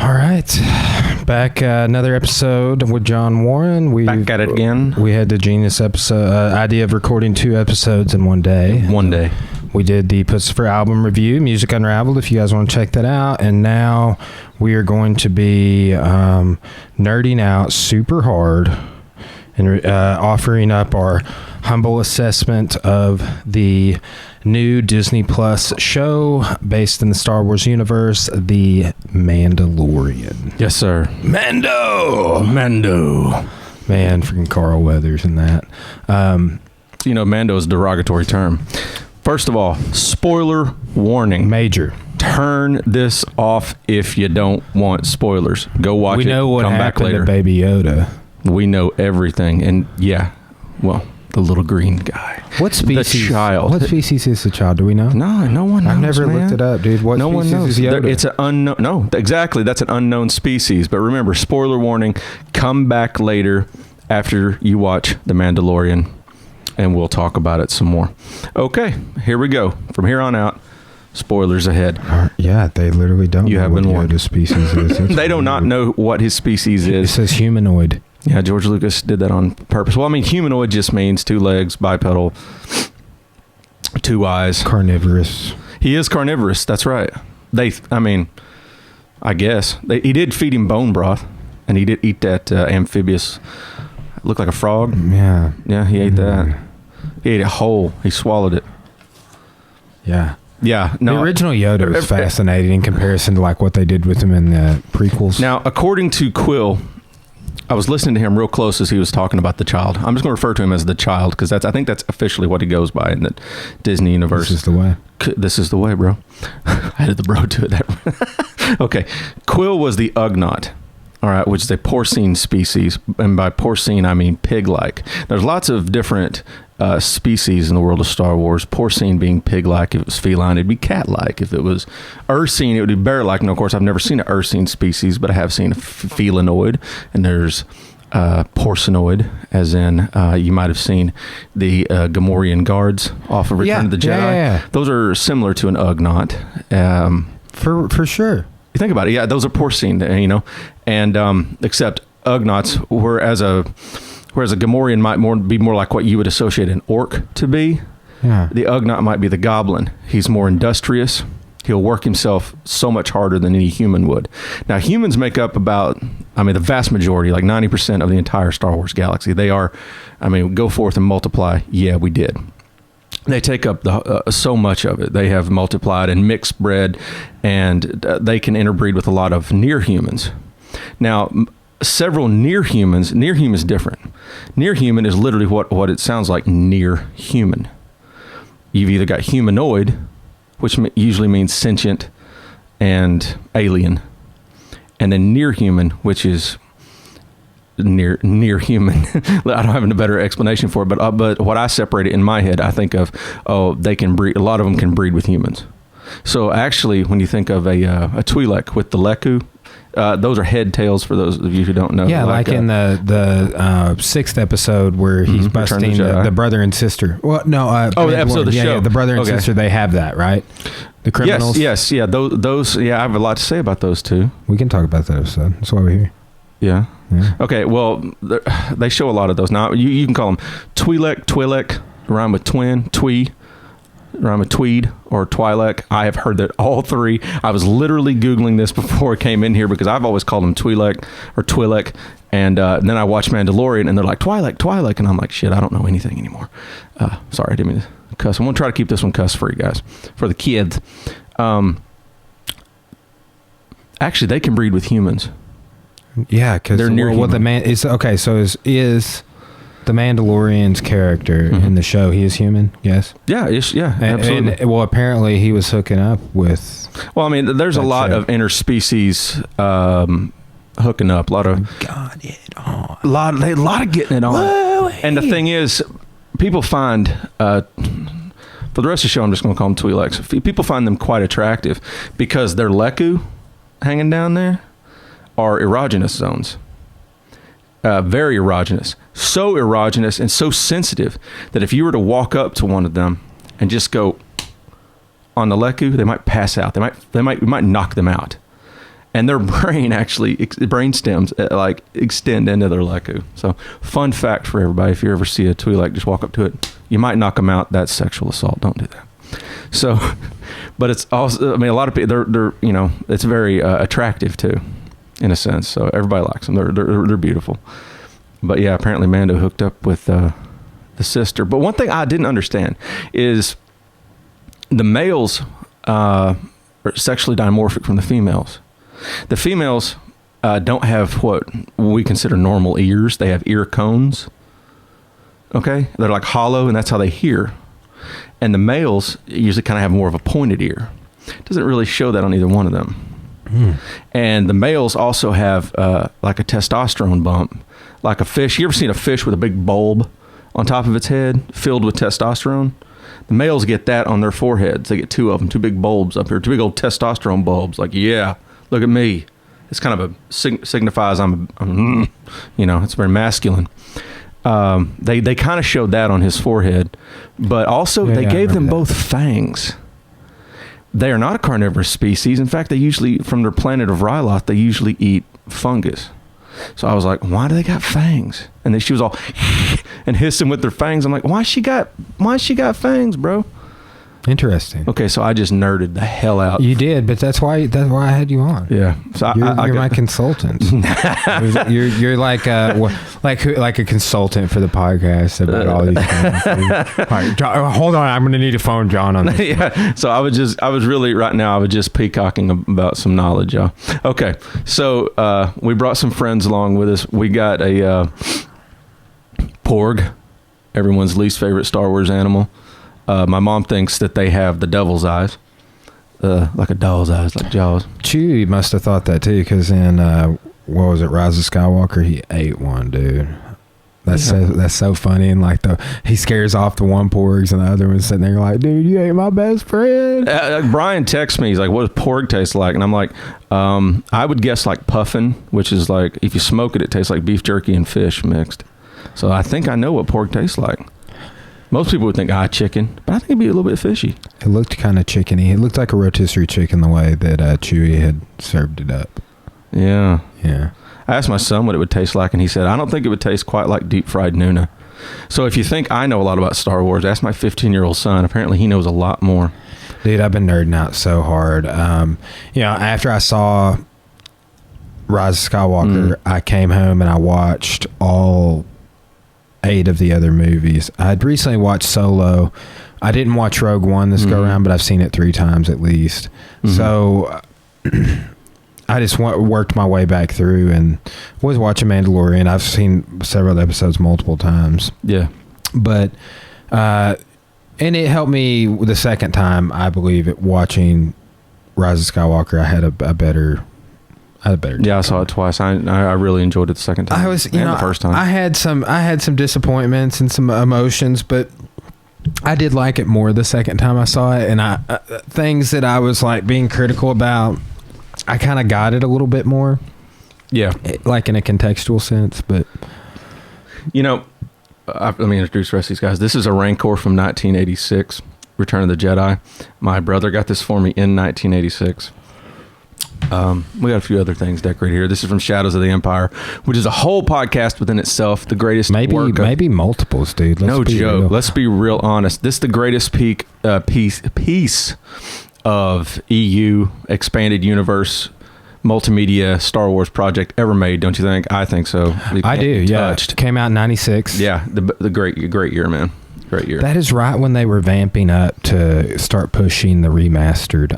All right, back another episode with John Warren. Back at it again. We had the genius idea of recording 2 episodes in one day. One day. We did the Pussifer album review, Music Unraveled, if you guys want to check that out. And now we are going to be nerding out super hard and offering up our humble assessment of the new Disney Plus show based in the Star Wars universe, The Mandalorian. Yes, sir. Mando! Man, freaking Carl Weathers and that. Mando is a derogatory term. First of all, spoiler warning. Major. Turn this off if you don't want spoilers. Go watch it. We know what Come back happened later. to Baby Yoda. We know everything. And yeah, well, the little green guy. What species? The child. What species is the child? Do we know? No one knows. I've never looked it up, dude. What no species one knows. is Yoda? It's an unknown. No, exactly. That's an unknown species. But remember, spoiler warning. Come back later after you watch The Mandalorian, and we'll talk about it some more. Okay, here we go. From here on out, spoilers ahead. Yeah, they literally don't You know have what been warned. Yoda's species is. They do not know what his species It is. says humanoid. Yeah, George Lucas did that on purpose. Well, I mean, humanoid just means 2 legs, bipedal, 2 eyes. Carnivorous. He is carnivorous. That's right. I guess. He did feed him bone broth, and he did eat that amphibious, looked like a frog. Yeah. Yeah, he ate that. He ate it whole. He swallowed it. Yeah. Yeah. No. The original Yoda was fascinating in comparison to like what they did with him in the prequels. Now, according to Quill, I was listening to him real close as he was talking about the child. I'm just going to refer to him as the child because I think that's officially what he goes by in the Disney universe. This is the way. This is the way, bro. I added the bro to it. Okay. Quill was the Ugnaught, all right, which is a porcine species. And by porcine, I mean pig-like. There's lots of different species in the world of Star Wars. Porcine being pig-like. If it was feline, it'd be cat-like. If it was ursine, it would be bear-like. And of course, I've never seen an ursine species, but I have seen a felinoid. And there's porcinoid, as in you might have seen the Gamorrean guards off of Return of the Jedi. Yeah. Those are similar to an Ugnaught. For sure. You think about it, yeah, those are porcine, and except Ugnaughts, whereas a Gamorrean might be more like what you would associate an orc to be. Yeah. The Ugnaught might be the goblin. He's more industrious. He'll work himself so much harder than any human would. Now, humans make up the vast majority, like 90% of the entire Star Wars galaxy. They are, go forth and multiply. Yeah, we did. They take up so much of it. They have multiplied and mixed bred, and they can interbreed with a lot of near humans. Now, several near humans different. Near human is literally what it sounds like, near human. You've either got humanoid, which usually means sentient and alien, and then near human, which is near human. I don't have a better explanation for it, but what I separate it in my head, I think of, they can breed. A lot of them can breed with humans. So actually, when you think of a Twilek with the Leku, those are head tails for those of you who don't know. Yeah, like in the 6th episode where he's busting the brother and sister. Well, no. The episode of the show. Yeah, the brother and sister, they have that, right? The criminals. Yes, yeah. Those. Yeah, I have a lot to say about those two. We can talk about that episode. That's why we're here. Yeah. Okay. Well, they show a lot of those. Now you can call them Twilek, rhyme with twin, rhyme with tweed, or Twilek. I have heard that all 3. I was literally Googling this before I came in here because I've always called them Twilek or Twilek. And then I watched Mandalorian and they're like, Twilek. And I'm like, shit, I don't know anything anymore. Sorry, I didn't mean to cuss. I'm going to try to keep this one cuss free, guys, for the kids. Actually, they can breed with humans. Yeah, because they're near what the man is. Okay, so is the Mandalorian's character in the show? He is human. Yes. Yeah. Absolutely. And apparently he was hooking up with. Well, there's a lot of interspecies hooking up. A lot of got it on. A lot of getting it on. Whoa, hey. And the thing is, people find for the rest of the show, I'm just going to call them Twi'leks. People find them quite attractive because their Leku hanging down there are erogenous zones. Very erogenous. So erogenous and so sensitive that if you were to walk up to one of them and just go on the Leku, they might pass out. They might knock them out. and their brain stems like extend into their leku. So fun fact for everybody: if you ever see a Twilek, just walk up to it. You might knock them out. That's sexual assault. Don't do that. So, but it's also, I mean, a lot of people, they're it's very attractive too, in a sense. So everybody likes them. They're beautiful. But yeah, apparently Mando hooked up with the sister. But one thing I didn't understand is the males are sexually dimorphic from the females. The females don't have what we consider normal ears. They have ear cones. Okay? They're like hollow, and that's how they hear. And the males usually kind of have more of a pointed ear. Doesn't really show that on either one of them. And the males also have like a testosterone bump, like a fish. You ever seen a fish with a big bulb on top of its head filled with testosterone? The males get that on their foreheads. They get two of them, two big bulbs up here, two big old testosterone bulbs. Like, yeah, look at me. It's kind of signifies I'm it's very masculine. They kind of showed that on his forehead, but also they gave them both fangs. They are not a carnivorous species. In fact, they usually, from their planet of Ryloth, they usually eat fungus. So I was like, why do they got fangs? And then she was all and hissing with their fangs. I'm like, why she got fangs, bro? Interesting. Okay, so I just nerded the hell out. You did, but that's why I had you on. Yeah, so you're my consultant. you're like a consultant for the podcast about all these things. All right, John, hold on, I'm going to need a phone, John, on this. Yeah. So I was just peacocking about some knowledge, y'all. Okay, so we brought some friends along with us. We got a porg, everyone's least favorite Star Wars animal. My mom thinks that they have the devil's eyes, like a doll's eyes, like Jaws. Chewie must have thought that too, because in what was it, Rise of Skywalker, he ate one, dude. That's so funny, and like he scares off the one porgs, and the other one's sitting there like, dude, you ate my best friend. Brian texts me, he's like, what does porg taste like? And I'm like, I would guess like puffin, which is like if you smoke it, it tastes like beef jerky and fish mixed. So I think I know what porg tastes like. Most people would think, chicken, but I think it'd be a little bit fishy. It looked kind of chickeny. It looked like a rotisserie chicken the way that Chewie had served it up. Yeah. Yeah. I asked my son what it would taste like, and he said, I don't think it would taste quite like deep fried Nuna. So if you think I know a lot about Star Wars, ask my 15-year-old son. Apparently he knows a lot more. Dude, I've been nerding out so hard. After I saw Rise of Skywalker, I came home and I watched all 8 of the other movies. I'd recently watched Solo. I didn't watch Rogue One this go around, but I've seen it 3 times at least. So I just worked my way back through and was watching Mandalorian. I've seen several episodes multiple times. Yeah. But and it helped me the second time, I believe, watching Rise of Skywalker. I had a better Yeah, I saw it twice. I really enjoyed it the second time. The first time. I had some disappointments and some emotions, but I did like it more the second time I saw it. And things that I was like being critical about, I kind of got it a little bit more. Yeah, like in a contextual sense. But let me introduce the rest of these guys. This is a Rancor from 1986, Return of the Jedi. My brother got this for me in 1986. We got a few other things decorated here. This is from Shadows of the Empire, which is a whole podcast within itself. The greatest maybe multiples, dude. No joke. Let's be real honest. This is the greatest piece of EU expanded universe multimedia Star Wars project ever made. Don't you think? I think so. I do. Yeah. It came out in 96. Yeah. The great year, man. Great year. That is right when they were vamping up to start pushing the remastered.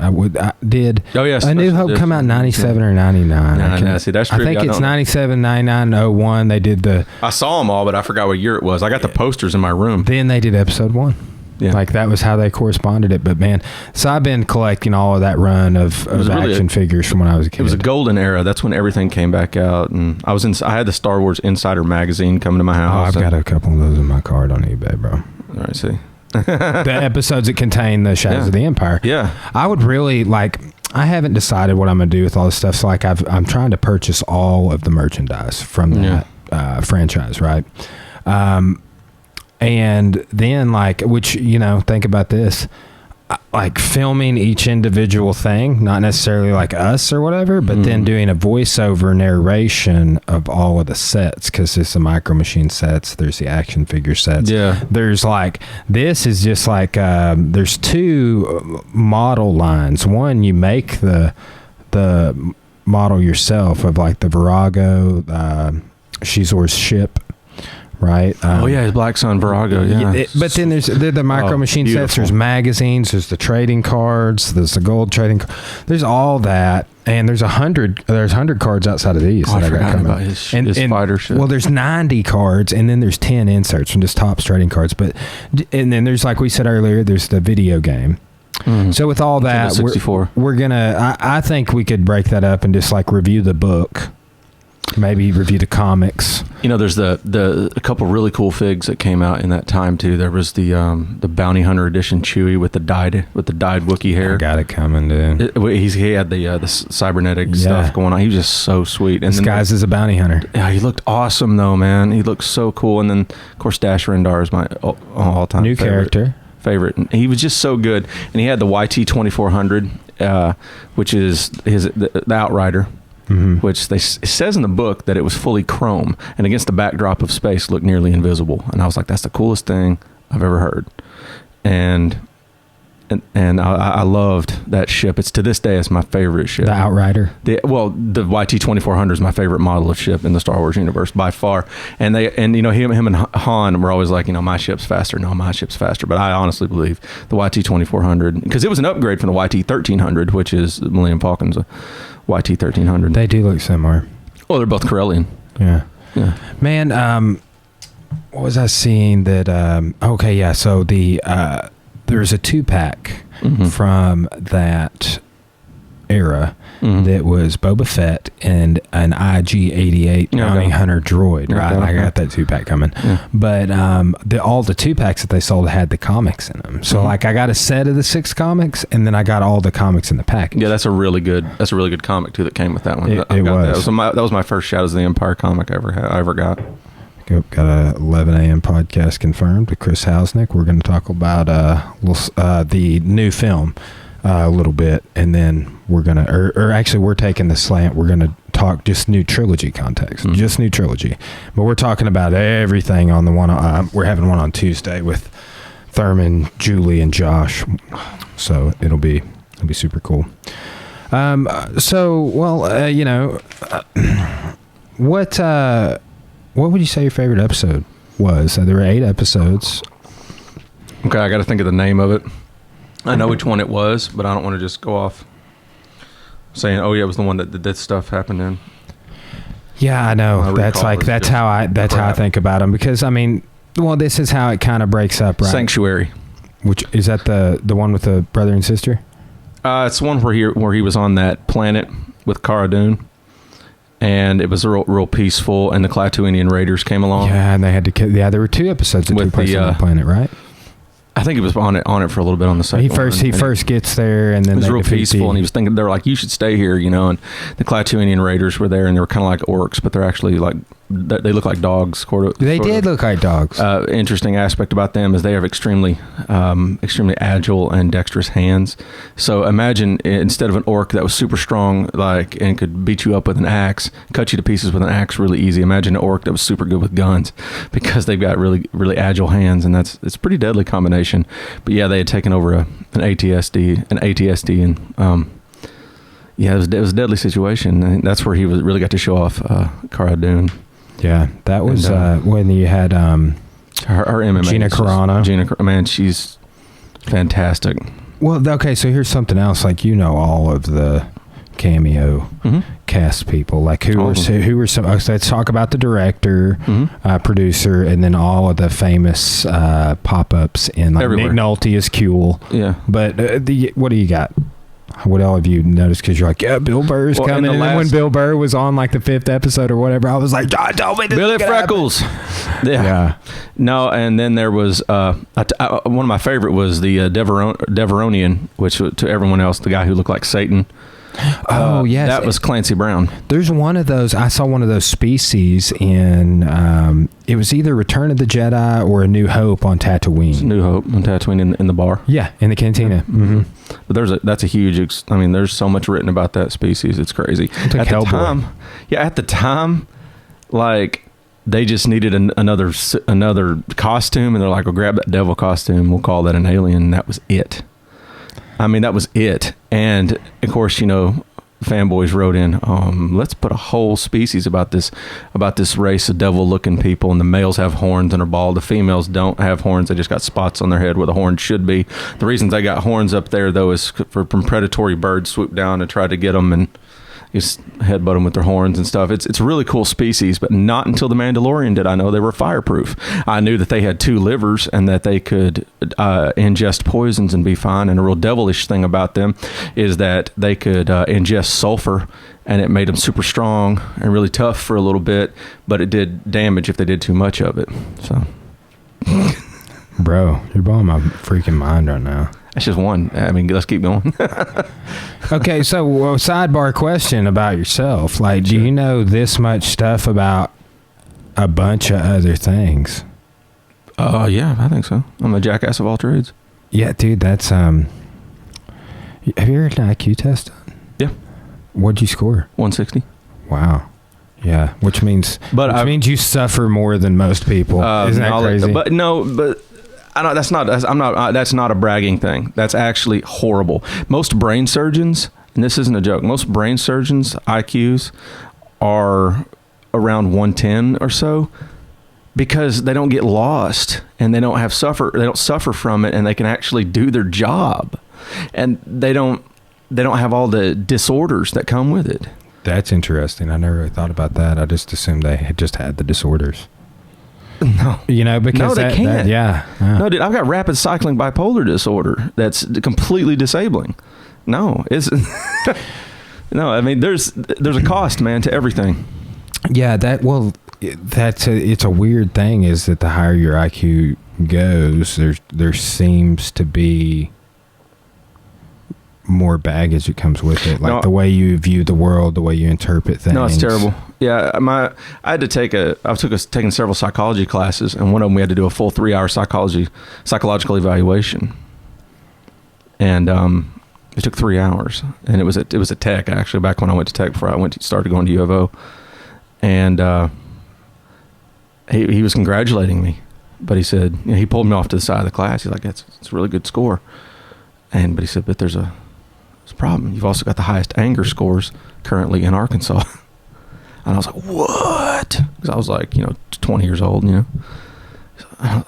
Oh yes, A New Hope come out in 97 or 99? See, that's true. I think it's 97, 99, 01. They did I saw them all, but I forgot what year it was. I got the posters in my room. Then they did episode 1. Yeah. Like that was how they corresponded it. But man, so I've been collecting all of that run of action figures from when I was a kid. It was a golden era. That's when everything came back out, and I had the Star Wars Insider magazine coming to my house. I've got a couple of those in my card on eBay, bro. All right, see. The episodes that contain the Shadows of the Empire. Yeah. I would really I haven't decided what I'm going to do with all this stuff. So I'm trying to purchase all of the merchandise from that franchise, right? And then which, think about this. like filming each individual thing, not necessarily like us or whatever, but then doing a voiceover narration of all of the sets, because there's the Micro Machine sets, there's the action figure sets. Yeah. There's like, this is just like, there's two model lines. One, you make the model yourself of like the Virago, Shizor's ship. Right. His Black Sun Virago. Yeah. But then there's the Micro Machine sets. There's magazines. There's the trading cards. There's the gold trading. There's all that, and there's 100 cards outside of these that I got coming. About his fighter ship. Well, there's 90 cards, and then there's 10 inserts from just Topps trading cards. And then there's, like we said earlier, there's the video game. So with all that, we're gonna. I think we could break that up and just like review the book. Maybe review the comics. There's a couple really cool figs that came out in that time too. There was the Bounty Hunter edition Chewie with the dyed Wookiee hair. I got it coming, dude. He had the cybernetic stuff going on. He was just so sweet. And disguised as a bounty hunter. Yeah, he looked awesome though, man. He looked so cool. And then of course Dash Rendar is my all-time new character. Favorite. And he was just so good. And he had the YT 2400, which is the Outrider. Which it says in the book that it was fully chrome and against the backdrop of space looked nearly invisible. And I was like, that's the coolest thing I've ever heard. And I loved that ship. It's to this day, it's my favorite ship. The Outrider. The YT 2400 is my favorite model of ship in the Star Wars universe by far. And him and Han were always like, my ship's faster. No, my ship's faster. But I honestly believe the YT 2400, because it was an upgrade from the YT 1300, which is Millennium Falcon's YT 1300. They do look similar. Well, they're both Corellian. Yeah. Man, what was I seeing that? So there's a 2-pack from that era that was Boba Fett and an IG-88 bounty hunter droid. Right, I got that 2-pack coming. Yeah. But all the 2-packs that they sold had the comics in them. So like I got a set of the 6 comics, and then I got all the comics in the package. Yeah, that's a really good comic too that came with that one. It was. That was my first Shadows of the Empire comic I ever got. Got a 11 a.m. podcast confirmed with Chris Housenick. We're going to talk about the new film a little bit, and then we're going to, or actually we're taking the slant. We're going to talk just new trilogy context, just new trilogy. But we're talking about everything on the one. We're having one on Tuesday with Thurman, Julie, and Josh. So it'll be super cool. What would you say your favorite episode was? There were 8 episodes. Okay, I got to think of the name of it. I know which one it was, but I don't want to just go off saying, "Oh yeah, it was the one that this stuff happened in." Yeah, I know. That's how I think about them, because this is how it kind of breaks up, right? Sanctuary. Which is that the one with the brother and sister? It's the one where he was on that planet with Cara Dune. And it was real peaceful, and the Klatooinian Raiders came along. Yeah, and they had to. Yeah, there were 2 episodes that took place on the planet, right? I think he was on it for a little bit on the second. He first gets there, and then it was real peaceful, and he was thinking, they're like, you should stay here, and the Klatooinian Raiders were there, and they were kind of like orcs, but they're actually like, they look like dogs. They did look like dogs. Interesting aspect about them is they have extremely agile and dexterous hands. So imagine, instead of an orc that was super strong, like, and could beat you up with an axe, cut you to pieces with an axe really easy. Imagine an orc that was super good with guns, because they've got really, really agile hands, and it's a pretty deadly combination. But yeah, they had taken over an ATSD, and it was a deadly situation. And that's where he really got to show off Cara Dune. Yeah, that was when you had her MMA. Gina Carano. Man, she's fantastic. Well, okay, so here's something else. Like, all of the cameo cast people. Like, who were some? So let's talk about the director, producer, and then all of the famous pop-ups in like Nick Nolte as Kuehl. Yeah. But what do you got? What all of you noticed? Because you're like, yeah, Bill Burr's coming. And then when Bill Burr was on like the 5th episode or whatever, I was like, John told me this. Billy Freckles. Yeah. No, and then there was one of my favorite was the Deveronian, which to everyone else, the guy who looked like Satan. Oh, yes. That was Clancy Brown. There's one of those. I saw one of those species in, it was either Return of the Jedi or A New Hope on Tatooine. New Hope on Tatooine in the bar. Yeah, in the cantina. Mm-hmm. But that's a huge, there's so much written about that species. It's crazy. Like at the time, like, they just needed another costume, and they're like, "Well, grab that devil costume. We'll call that an alien." And that was it. That was it. And of course, fanboys wrote in, let's put a whole species about this race of devil-looking people, and the males have horns and are bald. The females don't have horns; they just got spots on their head where the horns should be. The reason they got horns up there, though, is from predatory birds swoop down and try to get them and just headbutt them with their horns and stuff. It's a really cool species, but not until the Mandalorian did I know they were fireproof. I knew that they had 2 livers and that they could ingest poisons and be fine. And a real devilish thing about them is that they could ingest sulfur, and it made them super strong and really tough for a little bit, but it did damage if they did too much of it. So, bro, you're blowing my freaking mind right now. That's just one. Let's keep going. Okay, so sidebar question about yourself. Like, do you know this much stuff about a bunch of other things? Yeah, I think so. I'm a jackass of all trades. Yeah, dude, that's have you ever had an IQ test done? Yeah. What'd you score? 160. Wow. Yeah, which means you suffer more than most people. Isn't that crazy? But I know that's not a bragging thing. That's actually horrible. Most brain surgeons, and this isn't a joke, most brain surgeons' IQs are around 110 or so, because they don't get lost and they don't suffer from it, and they can actually do their job, and they don't have all the disorders that come with it. That's interesting. I never really thought about that. I just assumed they had just had the disorders. No, because they can't. Yeah. No, dude, I've got rapid cycling bipolar disorder that's completely disabling. No, it's no. There's a cost, man, to everything. Yeah, it's a weird thing. Is that the higher your IQ goes, there seems to be more baggage that comes with it, like the way you view the world, the way you interpret things. No, it's terrible. Yeah, I had to taken several psychology classes, and one of them we had to do a full 3-hour psychological evaluation, and it took 3 hours, and it was at Tech, actually, back when I went to Tech before I started going to U of O, and he was congratulating me, but he said, he pulled me off to the side of the class. He's like, it's a really good score, but he said, but there's a problem. You've also got the highest anger scores currently in Arkansas. And I was like, what? Because I was like, 20 years old, I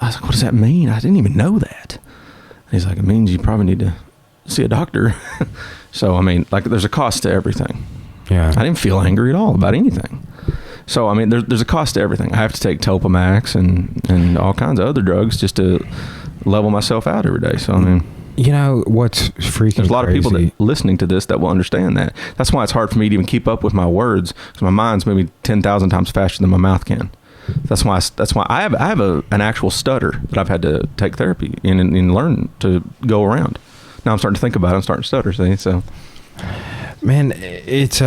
was like, what does that mean? I didn't even know that. And he's like, it means you probably need to see a doctor. So, there's a cost to everything. Yeah. I didn't feel angry at all about anything. So, there's a cost to everything. I have to take Topamax and all kinds of other drugs just to level myself out every day. So, what's freaking there's a lot crazy. of people listening to this that will understand that. That's why it's hard for me to even keep up with my words, because my mind's maybe 10,000 times faster than my mouth can. That's why I have an actual stutter that I've had to take therapy and learn to go around. Now I'm starting to think about it. I'm starting to stutter. See, so man, it's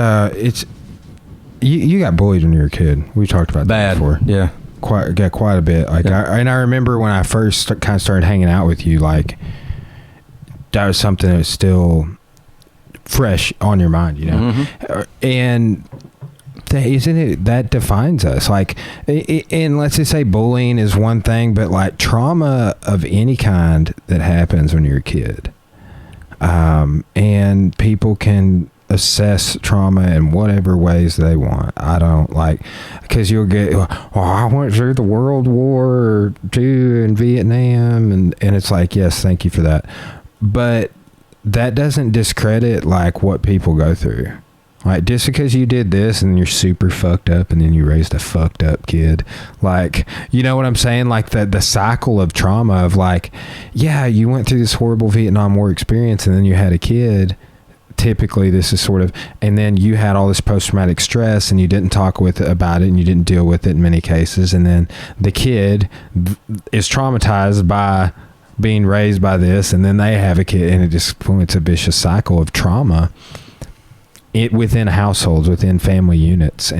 you got bullied when you were a kid. We talked about that before. Yeah, got quite a bit. I remember when I first kind of started hanging out with you, like, that was something that was still fresh on your mind, Mm-hmm. And isn't it that defines us? Like, and let's just say bullying is one thing, but like trauma of any kind that happens when you're a kid, and people can assess trauma in whatever ways they want. I don't because you'll get, I went through the World War II in Vietnam, and it's like, yes, thank you for that. But that doesn't discredit what people go through. Like, just because you did this and you're super fucked up and then you raised a fucked up kid, you know what I'm saying? Like the cycle of trauma of you went through this horrible Vietnam War experience and then you had a kid. Typically this is sort of, and then you had all this post-traumatic stress and you didn't talk about it and you didn't deal with it in many cases. And then the kid is traumatized by being raised by this, and then they have a kid, and it's a vicious cycle of trauma. within households, within family units.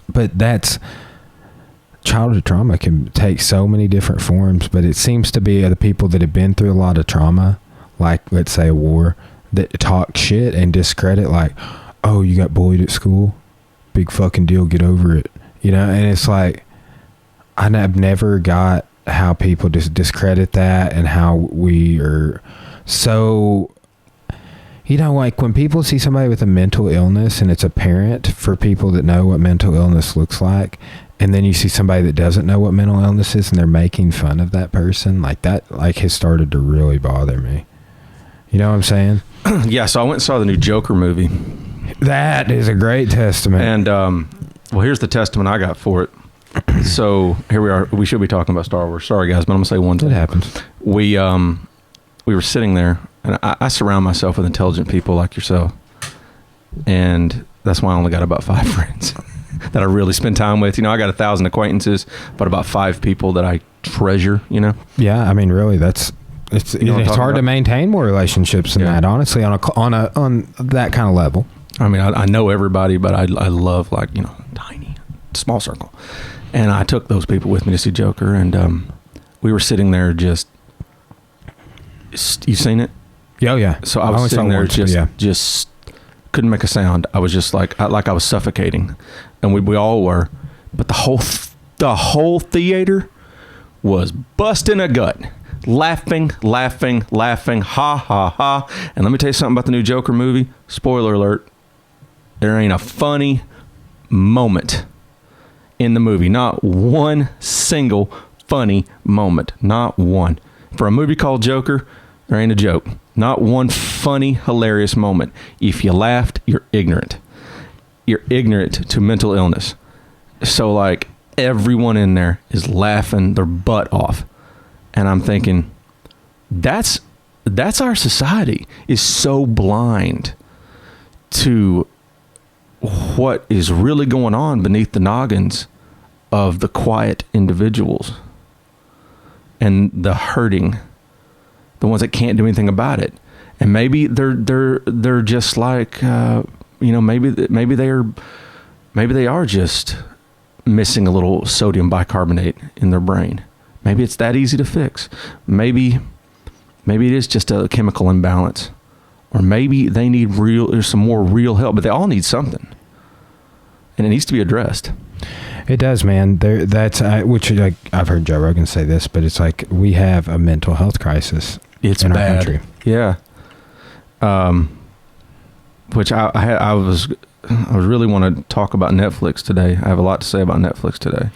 But that's childhood trauma can take so many different forms, but it seems to be the people that have been through a lot of trauma, like let's say a war, that talk shit and discredit, like, oh, you got bullied at school, big fucking deal, get over it, and it's like, I've never got how people just discredit that, and how we are so, like when people see somebody with a mental illness and it's apparent for people that know what mental illness looks like, and then you see somebody that doesn't know what mental illness is and they're making fun of that person, like that, like has started to really bother me. You know what I'm saying? Yeah, so I went and saw the new Joker movie. That is a great testament. And, well, here's the testament I got for it. So here we are. We should be talking about Star Wars. Sorry, guys, but I'm going to say one thing. It happens. We were sitting there, and I surround myself with intelligent people like yourself. And that's why I only got about 5 friends that I really spend time with. I got 1,000 acquaintances, but about 5 people that I treasure, Yeah, I mean, really, it's hard to maintain more relationships than that, honestly, on that kind of level. I mean, I know everybody, but I love, like, tiny, small circle. And I took those people with me to see Joker, and we were sitting there just, you seen it? Oh, yeah. So I was sitting there just couldn't make a sound. I was just like I was suffocating, and we all were. But the whole theater was busting a gut. Laughing, ha, ha, ha. And let me tell you something about the new Joker movie. Spoiler alert. There ain't a funny moment in the movie. Not one single funny moment. Not one. For a movie called Joker, there ain't a joke. Not one funny, hilarious moment. If you laughed, you're ignorant. You're ignorant to mental illness. So, like, everyone in there is laughing their butt off. And I'm thinking, that's our society is so blind to what is really going on beneath the noggins of the quiet individuals and the hurting, the ones that can't do anything about it. And maybe they're just like, maybe they are just missing a little sodium bicarbonate in their brain. Maybe it's that easy to fix. Maybe it is just a chemical imbalance, or maybe they need some more real help. But they all need something, and it needs to be addressed. It does, man. Which, like, I've heard Joe Rogan say this, but it's like we have a mental health crisis. It's in bad. our country. Yeah. Which I really want to talk about Netflix today. I have a lot to say about Netflix today.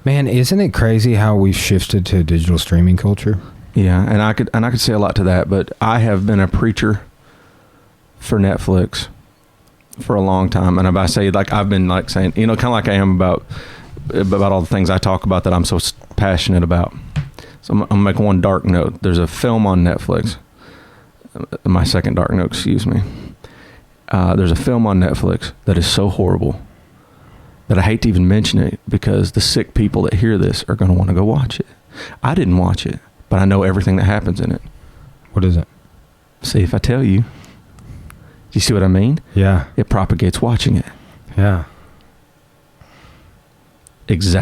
Man, isn't it crazy how we've shifted to digital streaming culture? Yeah, and I could say a lot to that, but I have been a preacher for Netflix for a long time, and if I say, like, I've been like saying, kind of like I am about all the things I talk about that I'm so passionate about. So I'm gonna make one dark note. There's a film on Netflix. My second dark note, excuse me. There's a film on Netflix that is so horrible that I hate to even mention it, because the sick people that hear this are going to want to go watch it. I didn't watch it, but I know everything that happens in it. What is it? See, if I tell you. Do you see what I mean? Yeah. It propagates watching it. Yeah. Is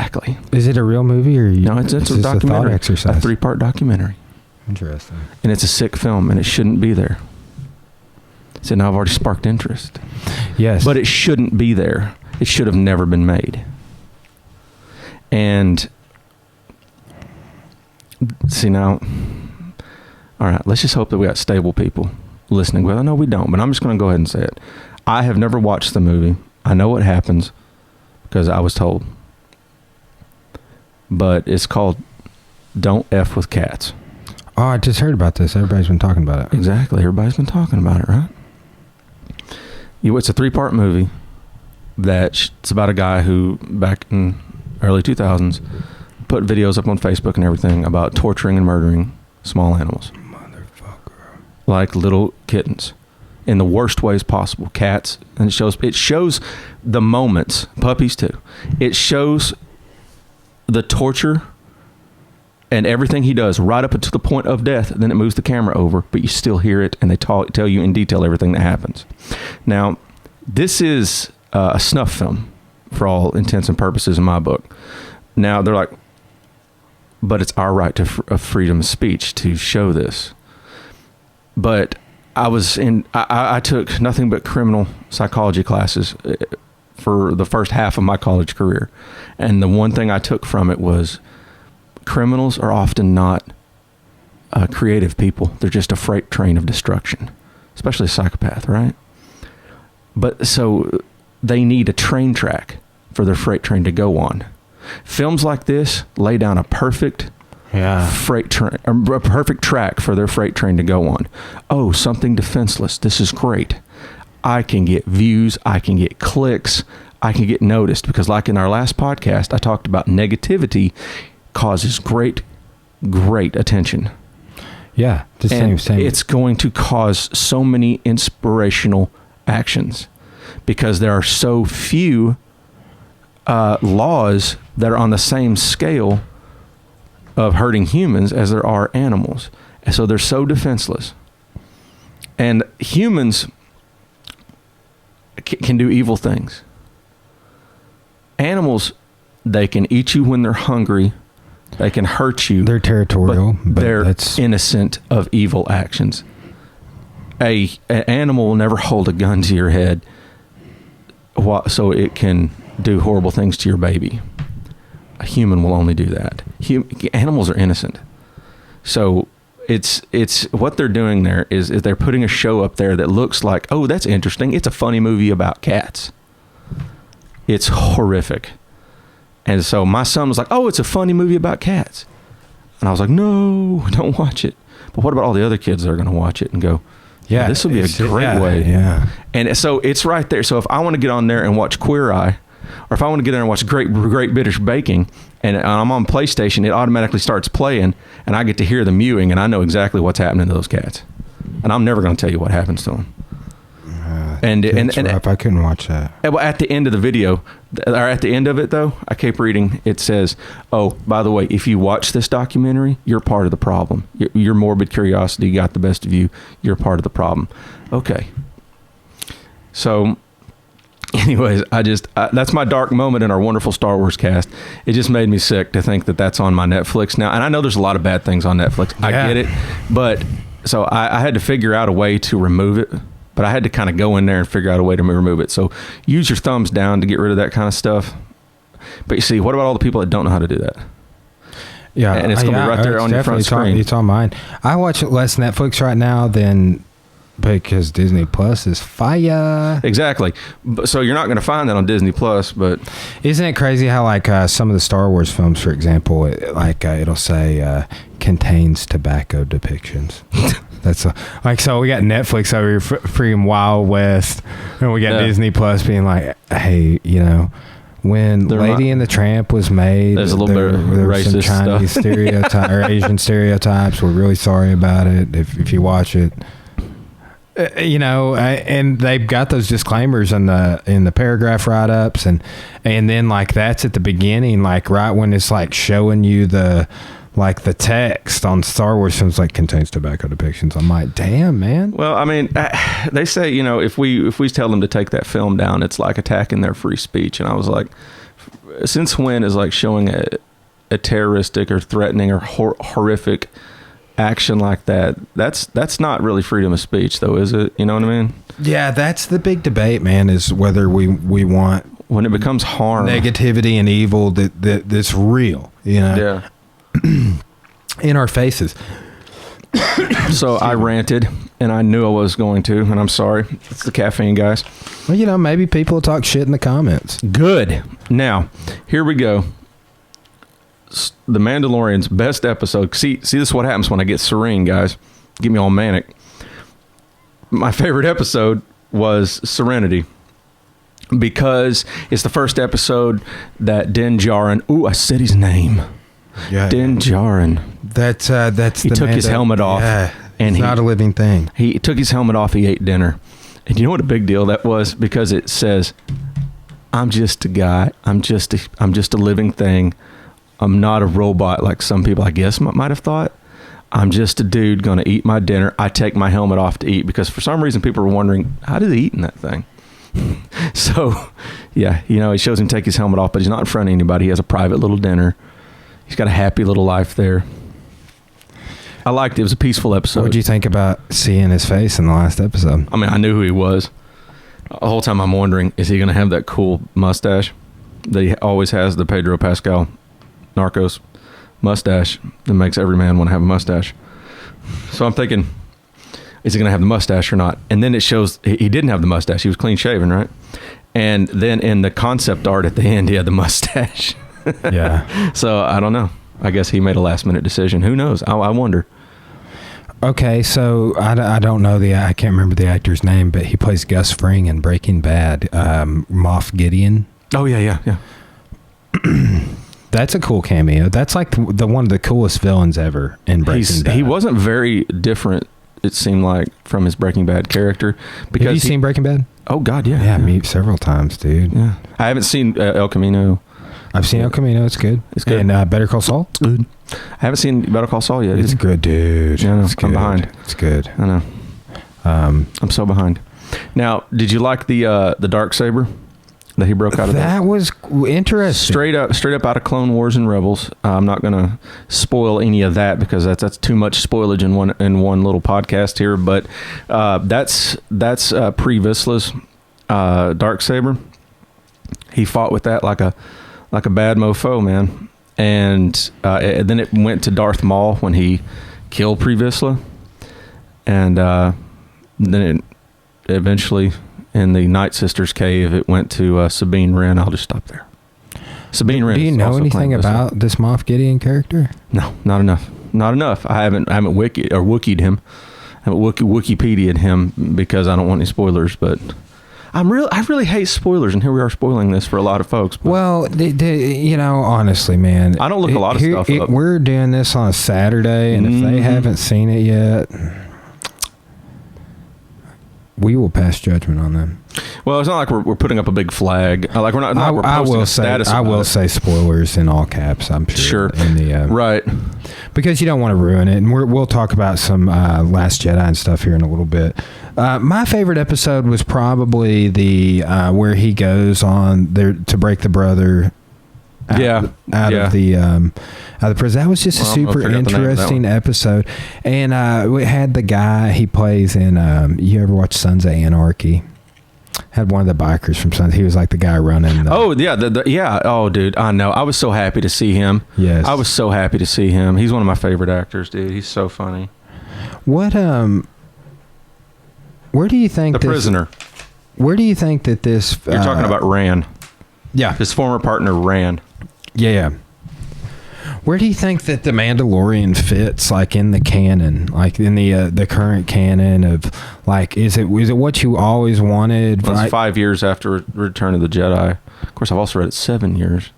Is it a real movie, or no? It's a documentary. A thought exercise. A 3-part documentary. Interesting. And it's a sick film, and it shouldn't be there. So now I've already sparked interest. Yes. But it shouldn't be there. It should have never been made. And see now, all right, let's just hope that we got stable people listening. Well, no, we don't, but I'm just going to go ahead and say it. I have never watched the movie. I know what happens because I was told. But it's called Don't F with Cats. Oh, I just heard about this. Everybody's been talking about it. Exactly. Everybody's been talking about it, right? It's a 3-part movie it's about a guy who, back in early 2000s, put videos up on Facebook and everything about torturing and murdering small animals. Motherfucker. Like little kittens. In the worst ways possible. Cats. And it shows the moments. Puppies, too. It shows the torture and everything he does right up until the point of death. Then it moves the camera over, but you still hear it, and they tell you in detail everything that happens. Now, This is a snuff film for all intents and purposes in my book. Now they're like, but it's our right to freedom of speech to show this. But I took nothing but criminal psychology classes for the first half of my college career. And the one thing I took from it was criminals are often not creative people. They're just a freight train of destruction, especially a psychopath, right? But so they need a train track for their freight train to go on. Films like this lay down a perfect freight train, a perfect track for their freight train to go on. Oh, something defenseless. This is great. I can get views. I can get clicks. I can get noticed, because like in our last podcast, I talked about negativity causes great attention. Yeah. Same. It's going to cause so many inspirational actions because there are so few laws that are on the same scale of hurting humans as there are animals. And so they're so defenseless. And humans can do evil things. Animals, they can eat you when they're hungry. They can hurt you. They're territorial, but they're innocent of evil actions. An animal will never hold a gun to your head so it can do horrible things to your baby. A human will only do that. Animals are innocent. So it's what they're doing there is they're putting a show up there that looks like, oh, that's interesting. It's a funny movie about cats. It's horrific. And so my son was like, oh, it's a funny movie about cats. And I was like, no, don't watch it. But what about all the other kids that are going to watch it and go, yeah, this will be a great way. Yeah. And so it's right there. So if I want to get on there and watch Queer Eye, or if I want to get there and watch Great British Baking, and I'm on PlayStation, it automatically starts playing, and I get to hear the mewing, and I know exactly what's happening to those cats. And I'm never going to tell you what happens to them. And rough. I couldn't watch that. At the end of the video, or at the end of it though, I kept reading. It says, "Oh, by the way, if you watch this documentary, you're part of the problem. Your morbid curiosity got the best of you. You're part of the problem." Okay. So, anyways, that's my dark moment in our wonderful Star Wars cast. It just made me sick to think that that's on my Netflix now, and I know there's a lot of bad things on Netflix. I get it, but so I had to figure out a way to remove it. But I had to kind of go in there and figure out a way to remove it. So use your thumbs down to get rid of that kind of stuff. But you see, what about all the people that don't know how to do that? Yeah. And it's going to be right there on your front screen. It's on mine. I watch less Netflix right now than because Disney Plus is fire. Exactly. So you're not going to find that on Disney Plus, but... Isn't it crazy how like some of the Star Wars films, for example, it'll say contains tobacco depictions. That's so we got Netflix over here, freaking Wild West, and we got Disney Plus being like, hey, when Lady and the Tramp was made, there's a little bit of racist some Chinese stereotype or Asian stereotypes. We're really sorry about it. If you watch it, and they've got those disclaimers in the paragraph write-ups, and then like that's at the beginning, like right when it's like showing you the text on Star Wars films like contains tobacco depictions. I'm like, damn, man. Well, I mean, they say, if we tell them to take that film down, it's like attacking their free speech. And I was like, since when is like showing a terroristic or threatening or horrific action like that? That's not really freedom of speech, though, is it? You know what I mean? Yeah, that's the big debate, man, is whether we want when it becomes harm, negativity and evil that's real, Yeah. in our faces. So I ranted, and I knew I was going to, and I'm sorry. It's the caffeine, guys. Well, maybe people will talk shit in the comments. Good. Now, here we go. The Mandalorian's best episode. See, this is what happens when I get serene, guys. Get me all manic. My favorite episode was Serenity, because it's the first episode that Din Djarin. Ooh, I said his name. Yeah, Din Djarin. That's he took his helmet off. Yeah, and he's not a living thing. He took his helmet off. He ate dinner, and you know what a big deal that was, because it says, "I'm just a guy. I'm just a living thing. I'm not a robot like some people, I guess, might have thought. I'm just a dude going to eat my dinner. I take my helmet off to eat," because for some reason people were wondering, how did he eat in that thing? So, yeah, you know, he shows him take his helmet off, but he's not in front of anybody. He has a private little dinner. He's got a happy little life there. I liked it. It was a peaceful episode. What did you think about seeing his face in the last episode? I mean, I knew who he was. The whole time I'm wondering, is he going to have that cool mustache that he always has, the Pedro Pascal Narcos mustache that makes every man want to have a mustache? So I'm thinking, is he going to have the mustache or not? And then it shows he didn't have the mustache. He was clean shaven, right? And then in the concept art at the end, he had the mustache. Yeah. So I don't know. I guess he made a last minute decision. Who knows? I wonder. Okay, so I don't know I can't remember the actor's name, but he plays Gus Fring in Breaking Bad. Moff Gideon. Oh yeah. That's a cool cameo. That's like the one of the coolest villains ever in Breaking Bad. He wasn't very different, it seemed like, from his Breaking Bad character. Because have you seen Breaking Bad? Oh God, yeah. Yeah, me several times, dude. Yeah, I haven't seen El Camino. I've seen El Camino. It's good. It's good. And Better Call Saul. It's good. I haven't seen Better Call Saul yet. It's good, dude. Yeah, I know. It's good. I'm behind. It's good. I know. I'm so behind. Now, did you like the Darksaber that he broke out of? That was interesting. Straight up out of Clone Wars and Rebels. I'm not going to spoil any of that because that's too much spoilage in one little podcast here. But that's Pre Vizsla's Darksaber. He fought with that like a bad mofo, man. And then it went to Darth Maul when he killed Pre Vizsla. And then it eventually, in the Night Sisters cave, it went to Sabine Wren. I'll just stop there. Sabine Wren. Do you know anything about this Moff Gideon character? No, not enough. Not enough. I haven't Wiki'd him. I haven't Wikipedia'd him because I don't want any spoilers, but I really hate spoilers, and here we are spoiling this for a lot of folks. But well, you know, honestly, man, I don't look a lot of stuff up. We're doing this on a Saturday, and if they haven't seen it yet, we will pass judgment on them. Well, it's not like we're putting up a big flag. Like we're not. We're posting a status. I will say spoilers in all caps. I'm sure. Sure. In the, right. Because you don't want to ruin it, and we'll talk about some Last Jedi and stuff here in a little bit. My favorite episode was probably the where he goes on there to break the brother. Out of the prison. That was just a super interesting episode. And we had the guy he plays in. You ever watch Sons of Anarchy? Had one of the bikers from Sons. He was like the guy running. Oh yeah, yeah. Oh dude, I know. I was so happy to see him. Yes, I was so happy to see him. He's one of my favorite actors, dude. He's so funny. What where do you think The Prisoner? Where do you think that this? You're talking about Rand. Yeah, his former partner Rand. Yeah. Where do you think that the Mandalorian fits, like in the canon, like in the current canon of, like, is it what you always wanted? Well, it's 5 years after Return of the Jedi. Of course, I've also read it 7 years,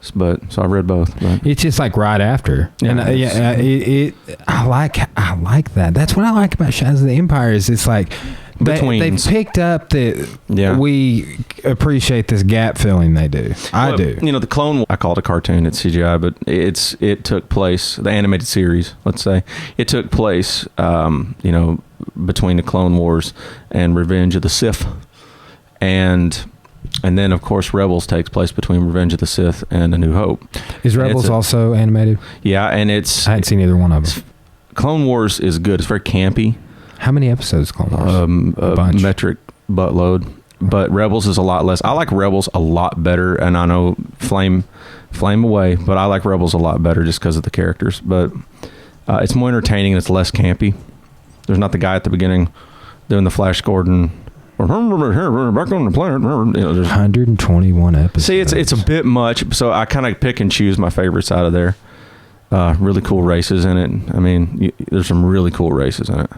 so I've read both. But. It's just like right after, and I like that. That's what I like about Shadows of the Empire. Is it's like. They've picked up that we appreciate this gap filling they do. I do. You know, the Clone Wars, I call it a cartoon, it's CGI, but it took place, the animated series, let's say, it took place, you know, between the Clone Wars and Revenge of the Sith. And then, of course, Rebels takes place between Revenge of the Sith and A New Hope. Is Rebels also animated? Yeah, and I hadn't seen either one of them. Clone Wars is good. It's very campy. How many episodes, Clone Wars? A bunch. Metric buttload. But Rebels is a lot less. I like Rebels a lot better, and I know flame away, but I like Rebels a lot better just because of the characters. But it's more entertaining and it's less campy. There's not the guy at the beginning doing the Flash Gordon. Back on the planet. You know, 121 episodes. See, it's a bit much, so I kind of pick and choose my favorites out of there. Really cool races in it. I mean, there's some really cool races in it.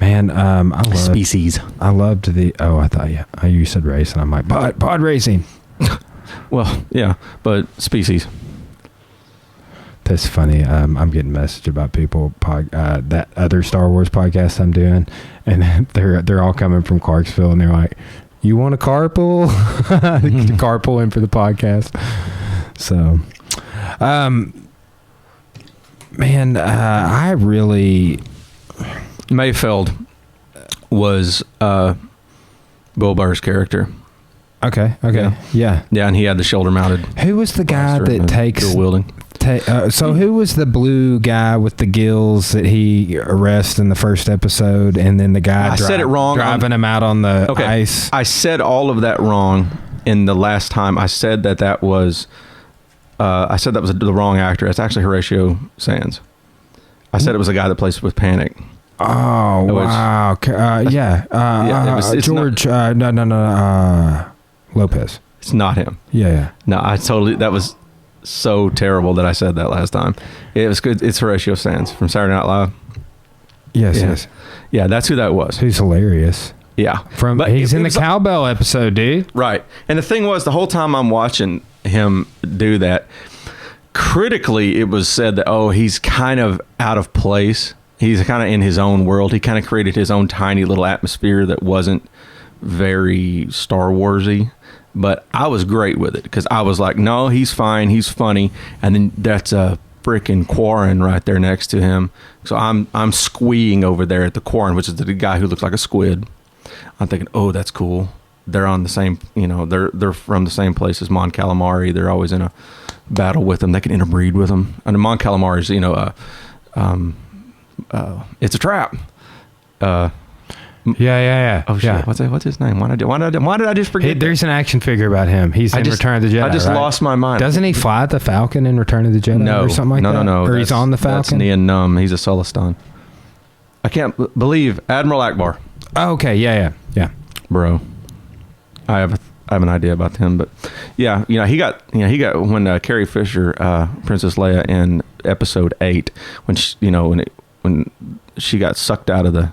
Man, I loved Species. I loved the. Oh, I thought you said race, and I'm like pod racing. Well, yeah, but species. That's funny. I'm getting a message about people that other Star Wars podcast I'm doing, and they're all coming from Clarksville, and they're like, "You want a carpool?" Carpool in for the podcast. So, man, I really. Mayfeld was Bill Burr's character. Okay. Yeah. Yeah, and he had the shoulder-mounted. Who was the guy that takes... dual wielding. So who was the blue guy with the gills that he arrests in the first episode, and then the guy said it wrong driving him out on the ice? I said all of that wrong in the last time. I said that was the wrong actor. It's actually Horatio Sands. I said it was a guy that plays with Panic. Oh, wow. George. Lopez. It's not him. Yeah. No, that was so terrible that I said that last time. It was good. It's Horatio Sands from Saturday Night Live. Yes. Yeah, that's who that was. Who's hilarious. Yeah. He's in the cowbell episode, dude. Right. And the thing was, the whole time I'm watching him do that, critically, it was said that, he's kind of out of place. He's kind of in his own world. He kind of created his own tiny little atmosphere that wasn't very Star Warsy. But I was great with it because I was like, no, he's fine. He's funny. And then that's a freaking Quarren right there next to him. So I'm squeeing over there at the Quarren, which is the guy who looks like a squid. I'm thinking, oh, that's cool. They're on the same, they're from the same place as Mon Calamari. They're always in a battle with them. They can interbreed with them. And Mon Calamari is, it's a trap. Yeah. Oh shit! Yeah. What's his name? Why did I just forget? There's an action figure about him. He's in Return of the Jedi. I just lost my mind. Doesn't he fly the Falcon in Return of the Jedi or something like that? No. Or he's on the Falcon. That's Nian Num. He's a Sulistan. I can't believe Admiral Ackbar. Oh, okay. Yeah. Bro, I have an idea about him, but yeah, he got when Carrie Fisher, Princess Leia in Episode 8, when when she got sucked out of the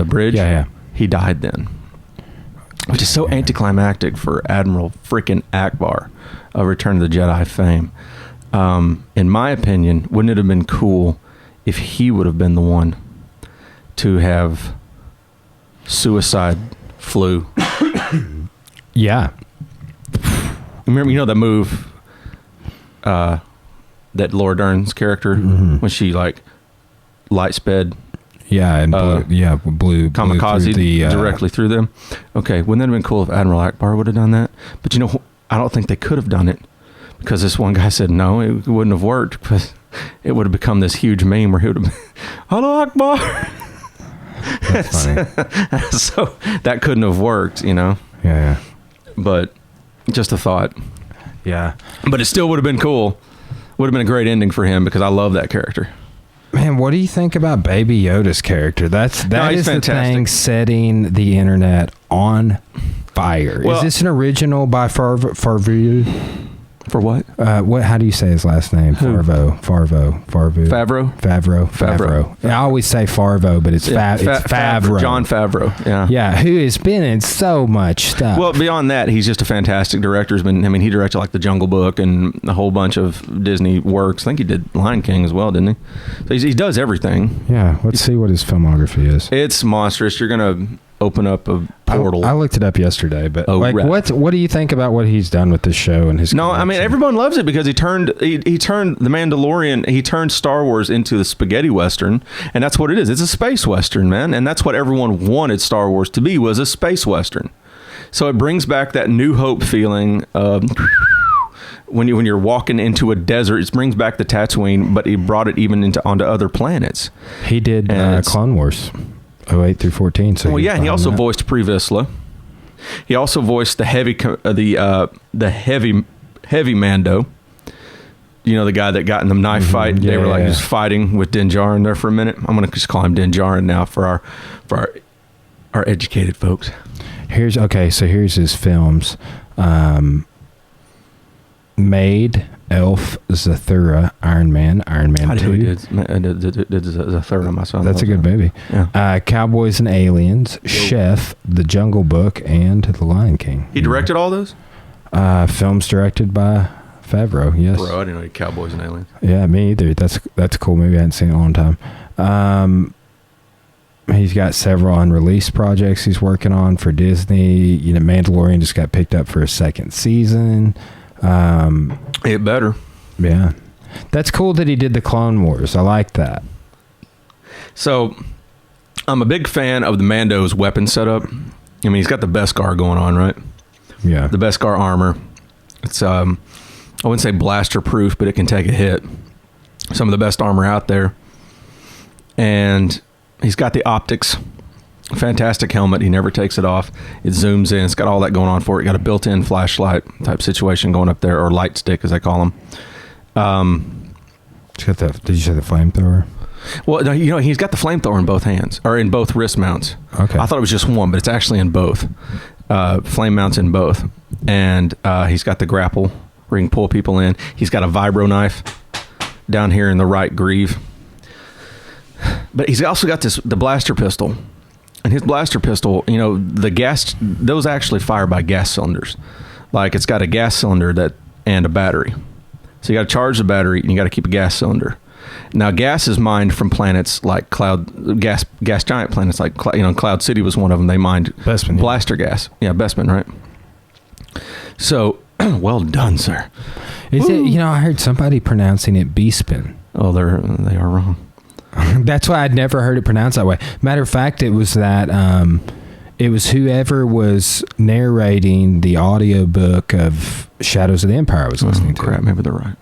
bridge. Yeah. He died then, which is so anticlimactic for Admiral freaking Ackbar of Return of the Jedi fame. In my opinion, wouldn't it have been cool if he would have been the one to have suicide flew? Yeah. Remember, the move that Laura Dern's character, when she light sped. Yeah, and blew kamikaze directly through them. Okay, wouldn't that have been cool if Admiral Ackbar would have done that? But I don't think they could have done it because this one guy said no, it wouldn't have worked because it would have become this huge meme where he would have been, hello Ackbar. That's funny. So that couldn't have worked, Yeah. But just a thought. Yeah. But it still would have been cool. Would have been a great ending for him because I love that character. Man, what do you think about Baby Yoda's character? That is fantastic. The thing setting the internet on fire. Well, is this an original by Favreau? For what? How do you say his last name? Favreau. I always say Favreau, but it's Favreau. John Favreau. Yeah. Yeah, who has been in so much stuff. Well, beyond that, he's just a fantastic director. He directed The Jungle Book and a whole bunch of Disney works. I think he did Lion King as well, didn't he? So he does everything. Yeah. Let's see what his filmography is. It's monstrous. You're gonna open up a portal. I looked it up yesterday, but right. What do you think about what he's done with this show and his? No, everyone loves it because he turned the Mandalorian. He turned Star Wars into the spaghetti western, and that's what it is. It's a space western, man, and that's what everyone wanted Star Wars to be, was a space western. So it brings back that New Hope feeling of when you're walking into a desert. It brings back the Tatooine, but he brought it even onto other planets. He did Clone Wars. 08 through 14. So and he also voiced Pre Vizsla. He also voiced the heavy Mando. The guy that got in the knife fight. They were just fighting with Din Djarin there for a minute. I'm gonna just call him Din Djarin now for our educated folks. Here's his films. Maid, Elf, Zathura, Iron Man 2. I did Zathura myself. That's a good movie. Yeah. Cowboys and Aliens, Chef, The Jungle Book, and The Lion King. He directed all those? Films directed by Favreau, yes. Bro, I didn't know he Cowboys and Aliens. Yeah, me either. That's a cool movie. I hadn't seen it in a long time. He's got several unreleased projects he's working on for Disney. Mandalorian just got picked up for a second season. It better. Yeah. That's cool that he did the Clone Wars. I like that. So I'm a big fan of the Mando's weapon setup. I mean, he's got the Beskar going on, right? Yeah. The Beskar armor. It's I wouldn't say blaster proof, but it can take a hit. Some of the best armor out there. And he's got the optics. Fantastic helmet. He never takes it off. It zooms in. It's got all that going on for it. Got a built-in flashlight type situation going up there, or light stick as I call them. Did you say the flamethrower? Well, no, you know, he's got the flamethrower in both hands, or in both wrist mounts. Okay. I thought it was just one, but it's actually in both. Flame mounts in both. And he's got the grapple where he can pull people in. He's got a vibro knife down here in the right greave. But he's also got the blaster pistol. And his blaster pistol, you know, the gas, those actually fire by gas cylinders. Like, it's got a gas cylinder and a battery. So you got to charge the battery and you got to keep a gas cylinder. Now, gas is mined from planets like gas giant planets like, you know, Cloud City was one of them. They mined Bespin, blaster gas. Yeah, Bespin, right? So, well done, sir. Is it, you know, I heard somebody pronouncing it Bespin. Oh, they are wrong. That's why I'd never heard it pronounced that way. Matter of fact, it was that it was whoever was narrating the audiobook of Shadows of the Empire I was listening to. Crap, maybe they're right.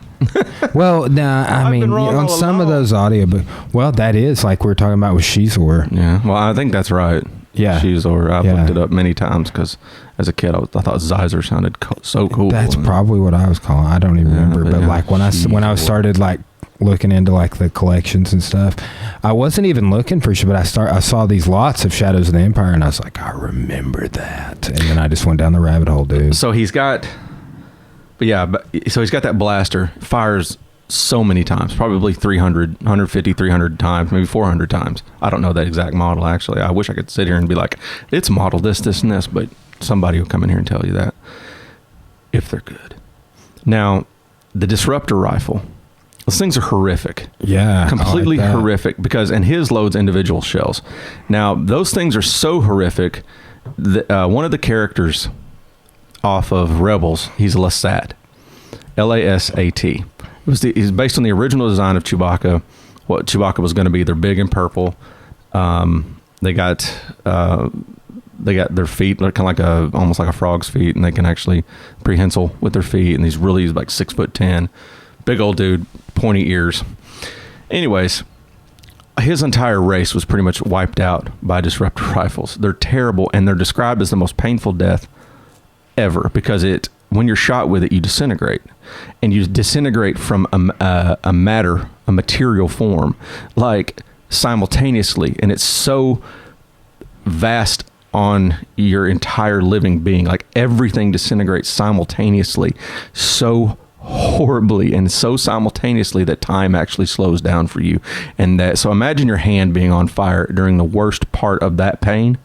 Well, nah, I mean, on some of those audiobooks, well, that is like we were talking about with Shizor. Yeah, well, I think that's right. Yeah. Shizor. I've looked it up many times because as a kid, I thought Zyzer sounded so cool. That's probably what I was calling. I don't even remember. But like when I started like looking into like the collections and stuff, I wasn't even looking for shit, but I saw these lots of Shadows of the Empire and I was like, I remember that. And then I just went down the rabbit hole, dude. So he's got that blaster, fires so many times, probably 300, 150, 300 times, maybe 400 times. I don't know that exact model, actually. I wish I could sit here and be like, it's model this, and this, but somebody will come in here and tell you that, if they're good. Now, the Disruptor rifle, those things are horrific. Yeah. Completely horrific, because, and his loads individual shells. Now, those things are so horrific that one of the characters off of Rebels, he's Lasat. Lasat. He's based on the original design of Chewbacca. What Chewbacca was going to be. They're big and purple. They got their feet, they're kind of like almost like a frog's feet, and they can actually prehensile with their feet. And he's really like 6'10", big old dude, pointy ears. Anyways, his entire race was pretty much wiped out by Disruptor rifles. They're terrible, and they're described as the most painful death ever, because when you're shot with it, you disintegrate, and you disintegrate from a material form, like simultaneously, and it's so vast on your entire living being, like everything disintegrates simultaneously, so horribly and so simultaneously that time actually slows down for you. And so imagine your hand being on fire during the worst part of that pain.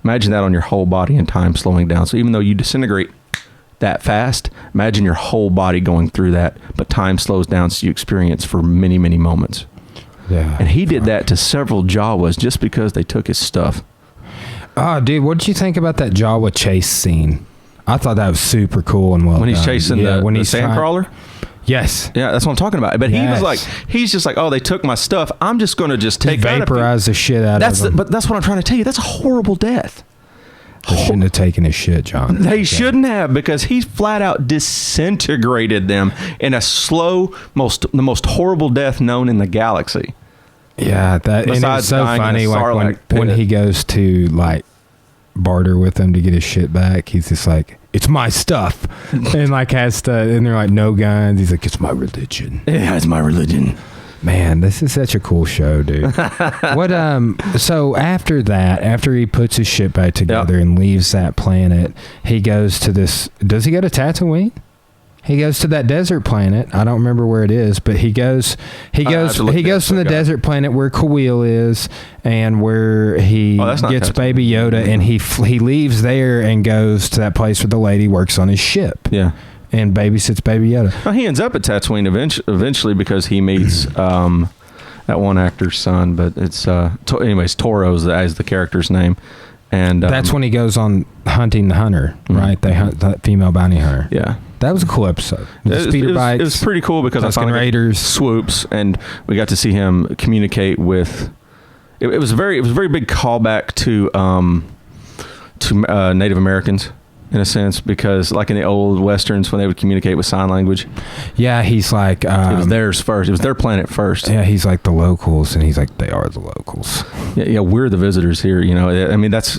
Imagine that on your whole body and time slowing down. So even though you disintegrate that fast, imagine your whole body going through that, but time slows down, so you experience for many, many moments. Yeah. And he did that to several Jawas just because they took his stuff. Oh, dude, what did you think about that Jawa chase scene? I thought that was super cool and well when he's done. chasing the sandcrawler. Yes. Yeah, that's what I'm talking about. But Yes. he's just like, oh, they took my stuff. I'm just going to just take vaporize the shit out of them. But that's what I'm trying to tell you. That's a horrible death. They shouldn't have taken his shit, John. They shouldn't have, because he flat out disintegrated them in a slow, the most horrible death known in the galaxy. Yeah, and it's so funny, like when he goes to like barter with them to get his shit back, he's just like, it's my stuff, and like and they're like, no guns. He's like, it's my religion. Yeah, it's my religion. Man, this is such a cool show, dude. So after he puts his shit back together and leaves that planet, he goes to does he go to Tatooine? He goes to that desert planet. I don't remember where it is, but he goes from the desert planet where Kawil is, and where he gets Baby Yoda, and he leaves there and goes to that place where the lady works on his ship. Yeah. And babysits Baby Yoda. Well, he ends up at Tatooine eventually because he meets that one actor's son, but it's anyways, Toro's as the character's name. And that's when he goes on hunting the hunter, right? They hunt that female bounty hunter. Yeah. That was a cool episode. Speeder bikes. It was pretty cool because Tusken Raiders, swoops, and we got to see him communicate with. It was a very big callback to Native Americans in a sense, because like in the old westerns when they would communicate with sign language. Yeah, he's like... it was theirs first. It was their planet first. Yeah, he's like the locals, and he's like, they are the locals. Yeah, we're the visitors here, you know. I mean, that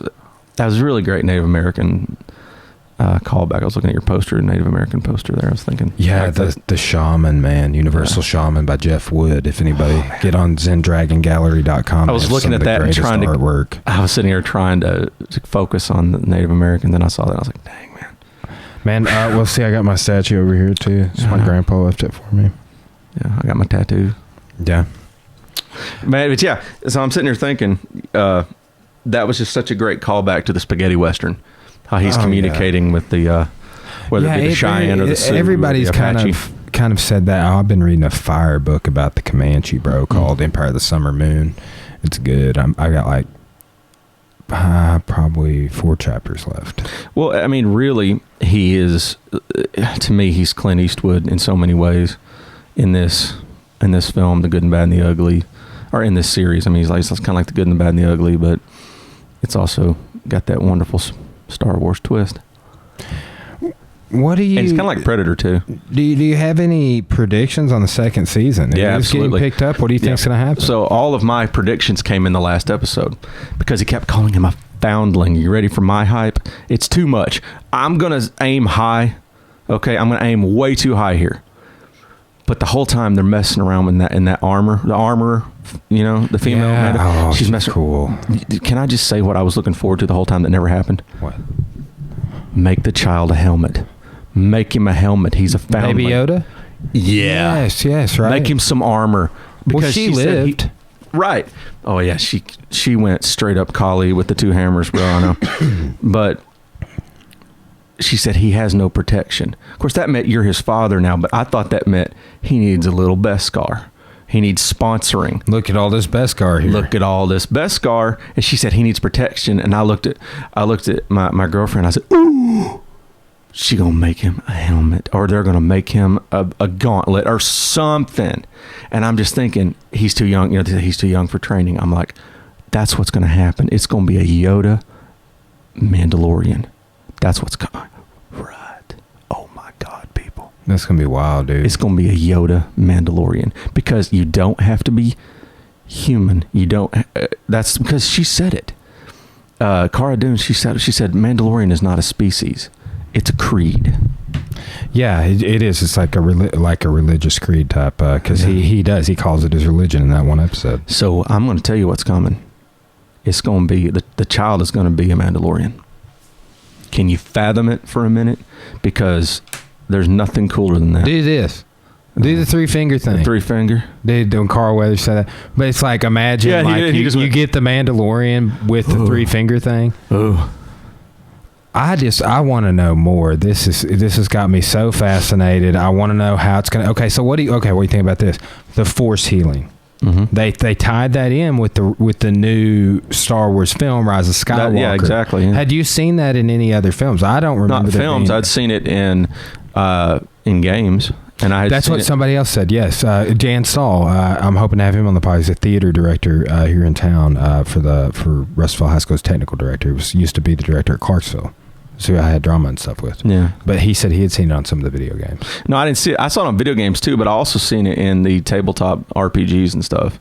was a really great Native American callback. I was looking at your poster, Native American poster there. I was thinking... Yeah, the Shaman, man. Universal Shaman by Jeff Wood. If anybody... get on ZenDragonGallery.com. I was looking at that and trying to... artwork. I was sitting here trying to focus on the Native American. Then I saw that and I was like, dang, man. Man, well, see, I got my statue over here, too. So my grandpa left it for me. Yeah, I got my tattoo. Yeah. Man, but yeah, so I'm sitting here thinking, that was just such a great callback to the spaghetti western. How he's communicating with the whether it be the Cheyenne or the Sioux. Everybody's or the Apache. kind of said that. Oh, I've been reading a fire book about the Comanche, bro, called Empire of the Summer Moon. It's good. I got like probably 4 chapters left. Well, I mean, really, he is, to me, he's Clint Eastwood in so many ways in this film, The Good and Bad and the Ugly, or in this series. I mean, he's kind of like The Good and the Bad and the Ugly, but it's also got that wonderful Star Wars twist. What do you? And it's kind of like Predator too. Do you have any predictions on the second season? Yeah, absolutely. Getting picked up. What do you think's going to happen? So all of my predictions came in the last episode because he kept calling him a foundling. You ready for my hype? It's too much. I'm gonna aim high. Okay, I'm gonna aim way too high here. But the whole time they're messing around in that armor, the armorer, you know, the female. Yeah. She's messing. Cool. Can I just say what I was looking forward to the whole time that never happened? What? Make the child a helmet. Make him a helmet. He's a foundling. Baby Yoda? Yeah. Yes, right. Make him some armor. Because she lived. Right. Oh, yeah. She went straight up collie with the 2 hammers, bro. I know. But she said he has no protection. Of course, that meant you're his father now, but I thought that meant he needs a little Beskar. He needs sponsoring. Look at all this Beskar here. Look at all this Beskar. And she said he needs protection. And I looked at my girlfriend. I said, ooh, she gonna make him a helmet, or they're gonna make him a gauntlet or something. And I'm just thinking, he's too young. You know, he's too young for training. I'm like, that's what's gonna happen. It's gonna be a Yoda Mandalorian. That's what's coming. Right. Oh my God, people. That's going to be wild, dude. It's going to be a Yoda Mandalorian because you don't have to be human. You don't. That's because she said it. Cara Dune, she said Mandalorian is not a species. It's a creed. Yeah, it is. It's like a religious creed type because he calls it his religion in that one episode. So I'm going to tell you what's coming. It's going to be, the child is going to be a Mandalorian. Can you fathom it for a minute? Because there's nothing cooler than that. Do this. Do the 3-finger thing. The 3-finger? Dude, don't Carl Weathers say that? But it's like, imagine you get the Mandalorian with the 3-finger thing. Oh. I want to know more. This has got me so fascinated. I want to know how it's going to... Okay, so what do you think about this? The Force healing. Mm-hmm. They tied that in with the new Star Wars film, Rise of Skywalker. Yeah, exactly. Yeah. Had you seen that in any other films? I don't remember. Not films. I'd seen it in games, and I. That's what somebody else said. Yes, Jan Stahl. I'm hoping to have him on the pod. He's a theater director here in town for Russellville High School's technical director. He used to be the director at Clarksville. So I had drama and stuff with. Yeah. But he said he had seen it on some of the video games. No, I didn't see it. I saw it on video games too, but I also seen it in the tabletop RPGs and stuff.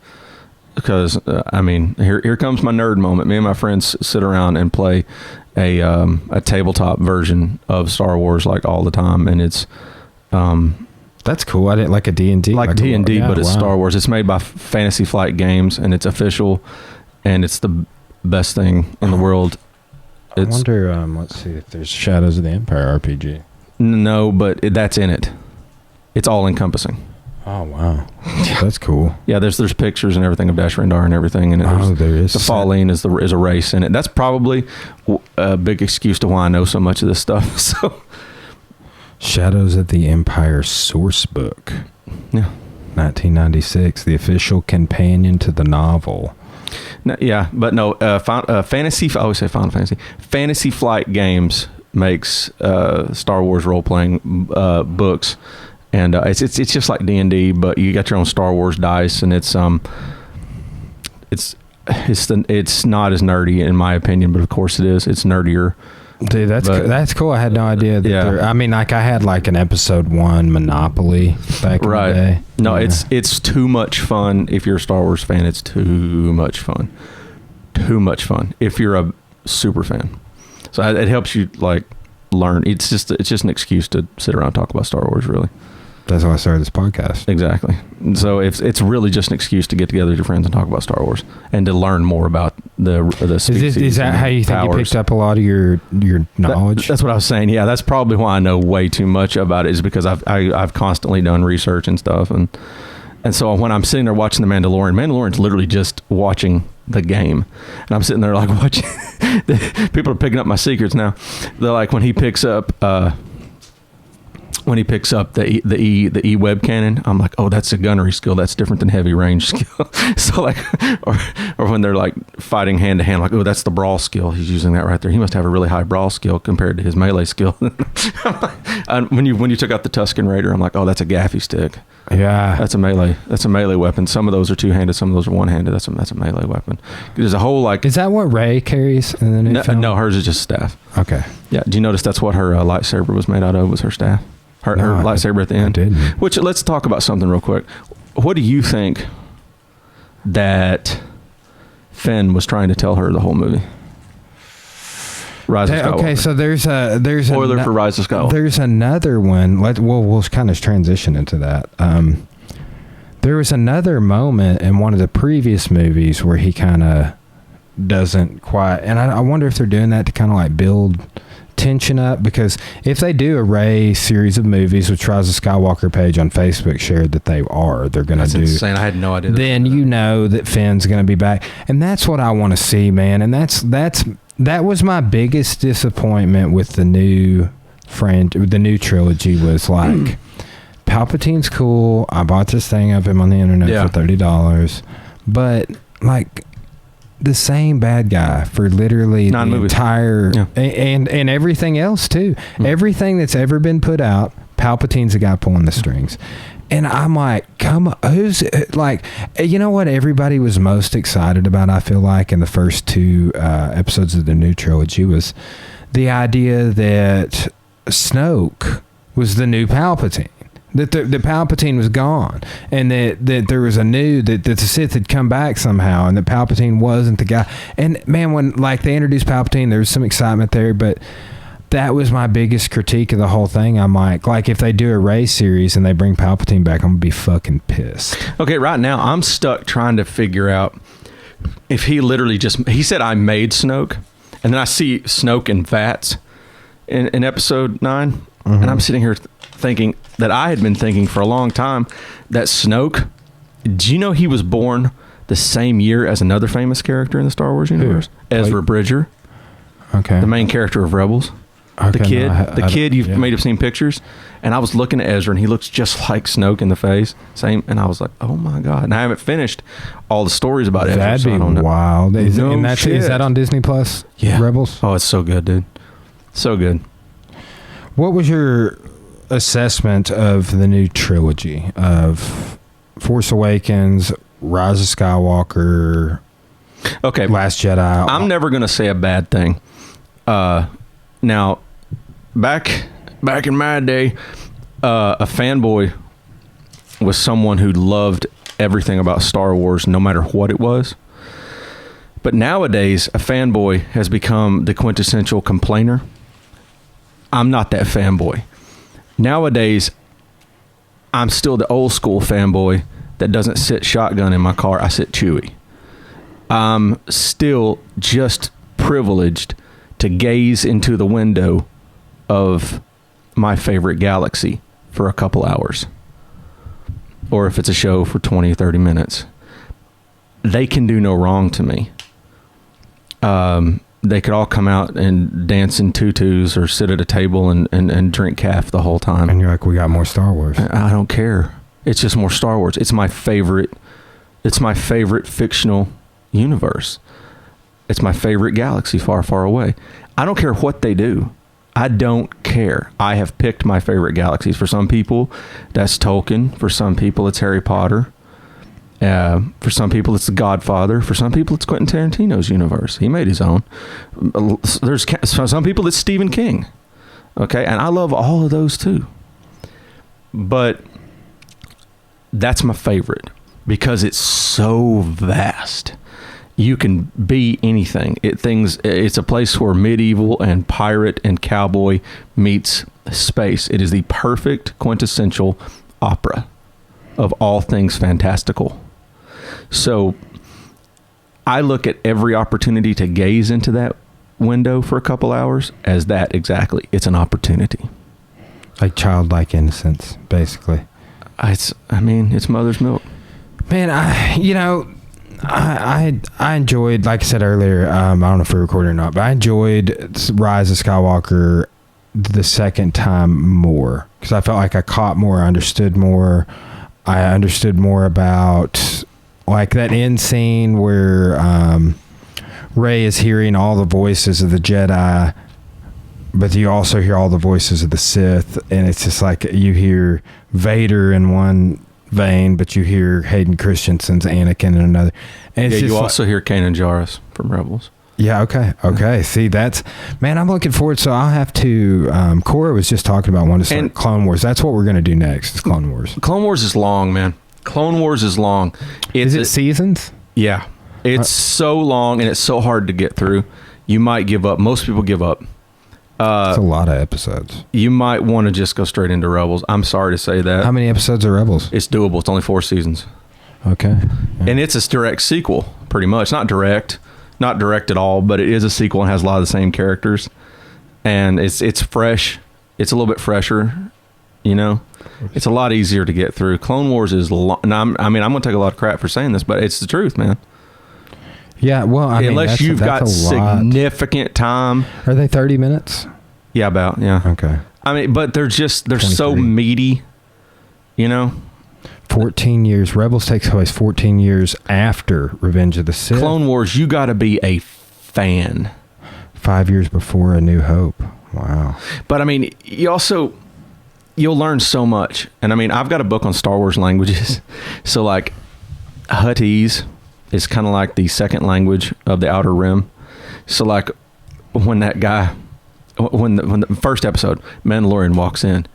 Because, here comes my nerd moment. Me and my friends sit around and play a tabletop version of Star Wars like all the time. And it's... that's cool. I didn't like a D&D. Like D&D, but it's Star Wars. It's made by Fantasy Flight Games, and it's official, and it's the best thing in the world. I wonder, let's see if there's Shadows of the Empire RPG. No, but that's in it. It's all encompassing. Oh, wow. That's cool. Yeah, there's pictures and everything of Dash Rendar and everything. And there is. The Falleen is a race in it. That's probably a big excuse to why I know so much of this stuff. So, Shadows of the Empire source book. Yeah. 1996, the official companion to the novel. No, yeah, but no, Fantasy. I always say Final Fantasy. Fantasy Flight Games makes Star Wars role playing books, and it's just like D&D, but you got your own Star Wars dice, and it's it's not as nerdy in my opinion, but of course it is. It's nerdier. Dude, that's cool. I had no idea that I mean, like, I had like an episode 1 Monopoly back in the day. No, it's too much fun. If you're a Star Wars fan, it's too much fun. Too much fun. If you're a super fan. So it helps you like learn. It's just an excuse to sit around and talk about Star Wars, really. That's why I started this podcast. Exactly. So it's really just an excuse to get together with your friends and talk about Star Wars and to learn more about the species. Is that how you think you picked up a lot of your knowledge? That's what I was saying. Yeah, that's probably why I know way too much about it, is because I've constantly done research and stuff, and so when I'm sitting there watching the Mandalorian's literally just watching the game, and I'm sitting there like watching. People are picking up my secrets now. They're like, when he picks up the E web cannon, I'm like, oh, that's a gunnery skill. That's different than heavy range skill. So like, or when they're like fighting hand to hand, like, oh, that's the brawl skill. He's using that right there. He must have a really high brawl skill compared to his melee skill. And when you took out the Tusken Raider, I'm like, oh, that's a gaffy stick. Yeah, that's a melee weapon. Some of those are two-handed, some of those are one-handed. That's a melee weapon. There's a whole like. Is that what Rey carries in the new film? No, hers is just staff. Okay. Yeah. Do you notice that's what her lightsaber was made out of? Was her staff? Her lightsaber at the end. I did. Which, let's talk about something real quick. What do you think that Finn was trying to tell her the whole movie? Rise of Skywalker. Okay, so there's spoiler for Rise of Skywalker. There's another one. We'll kind of transition into that. There was another moment in one of the previous movies where he kind of doesn't quite, and I wonder if they're doing that to kind of like build tension up, because if they do a Rey series of movies, which Rise of Skywalker page on Facebook shared that they're going to do. That's insane. I had no idea. Then you know that Finn's going to be back, and that's what I want to see, man. And that was my biggest disappointment with the new trilogy was like, Palpatine's cool. I bought this thing of him on the internet for $30, but like, the same bad guy for literally the entire and everything else too. Everything that's ever been put out, Palpatine's the guy pulling the strings. And I'm like, come on, who's like, you know what everybody was most excited about, I feel like, in the first 2 episodes of the new trilogy was the idea that Snoke was the new Palpatine. That the Palpatine was gone, and that there was that the Sith had come back somehow, and that Palpatine wasn't the guy. And man, when like they introduced Palpatine, there was some excitement there, but that was my biggest critique of the whole thing. I'm like if they do a Rey series and they bring Palpatine back, I'm gonna be fucking pissed. Okay, right now I'm stuck trying to figure out if he literally he said I made Snoke, and then I see Snoke in vats in episode 9, and I'm sitting here thinking that I had been thinking for a long time that Snoke, do you know he was born the same year as another famous character in the Star Wars universe? Ezra Bridger. Okay. The main character of Rebels. Okay, the kid you may have seen pictures, and I was looking at Ezra and he looks just like Snoke in the face. Same, and I was like, oh my God. And I haven't finished all the stories about Ezra. That'd be wild. Is that on Disney Plus? Yeah. Rebels? Oh, it's so good, dude. So good. What was your assessment of the new trilogy of Force Awakens, Rise of Skywalker, Last Jedi? I'm never going to say a bad thing. Now, back in my day, a fanboy was someone who loved everything about Star Wars, no matter what it was. But nowadays, a fanboy has become the quintessential complainer. I'm not that fanboy. Nowadays, I'm still the old school fanboy that doesn't sit shotgun in my car. I sit Chewy. I'm still just privileged to gaze into the window of my favorite galaxy for a couple hours. Or if it's a show for 20, 30 minutes. They can do no wrong to me. They could all come out and dance in tutus or sit at a table and drink calf the whole time. And you're like, we got more Star Wars. I don't care. It's just more Star Wars. It's my favorite fictional universe. It's my favorite galaxy far, far away. I don't care what they do. I don't care. I have picked my favorite galaxies. For some people, that's Tolkien. For some people, it's Harry Potter. For some people, it's The Godfather. For some people, it's Quentin Tarantino's universe. He made his own. There's some people, it's Stephen King. Okay, and I love all of those too. But that's my favorite because it's so vast. You can be anything. It's a place where medieval and pirate and cowboy meets space. It is the perfect quintessential opera of all things fantastical. So I look at every opportunity to gaze into that window for a couple hours as that exactly. It's an opportunity. Like childlike innocence, basically. It's mother's milk. Man, I enjoyed, like I said earlier, I don't know if we recorded or not, but I enjoyed Rise of Skywalker the second time more because I felt like I caught more, understood more. I understood more about like that end scene where Rey is hearing all the voices of the Jedi, but you also hear all the voices of the Sith, and it's just like you hear Vader in one vein, but you hear Hayden Christensen's Anakin in another. And it's you also hear Kanan Jarrus from Rebels. Yeah, okay. See, I'm looking forward. So I'll have to, Cora was just talking about wanting to start Clone Wars. That's what we're going to do next, is Clone Wars. Clone Wars is long, man. Clone Wars is long. Is it seasons? Yeah. It's so long and it's so hard to get through. You might give up. Most people give up. It's a lot of episodes. You might want to just go straight into Rebels. I'm sorry to say that. How many episodes are Rebels? It's doable. It's only 4 seasons. Okay. Yeah. And it's a direct sequel, pretty much. Not direct at all, but it is a sequel and has a lot of the same characters. And it's fresh. It's a little bit fresher, It's a lot easier to get through. Clone Wars is long. I'm going to take a lot of crap for saying this, but it's the truth, man. Yeah, well, unless you've got significant time. Are they 30 minutes? Yeah, about, yeah. Okay. But they're 23. So meaty, 14 years. Rebels takes place 14 years after Revenge of the Sith. Clone Wars, you got to be a fan. 5 years before A New Hope. Wow. But you'll learn so much. And I've got a book on Star Wars languages. So like Huttese is kind of like the second language of the Outer Rim. So like when the first episode, Mandalorian walks in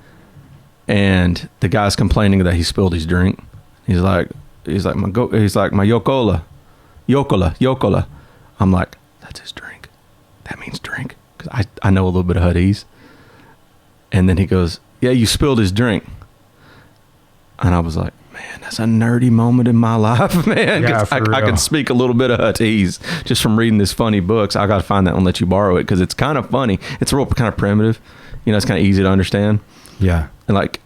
and the guy's complaining that he spilled his drink. He's like my yokola. I'm like, that's his drink. That means drink. Cause I know a little bit of Huttese. And then he goes, yeah, you spilled his drink. And I was like, man, that's a nerdy moment in my life, man. Yeah, I can speak a little bit of Huttese just from reading this funny books. I got to find that one and let you borrow it because it's kind of funny. It's real kind of primitive. It's kind of easy to understand. Yeah. And like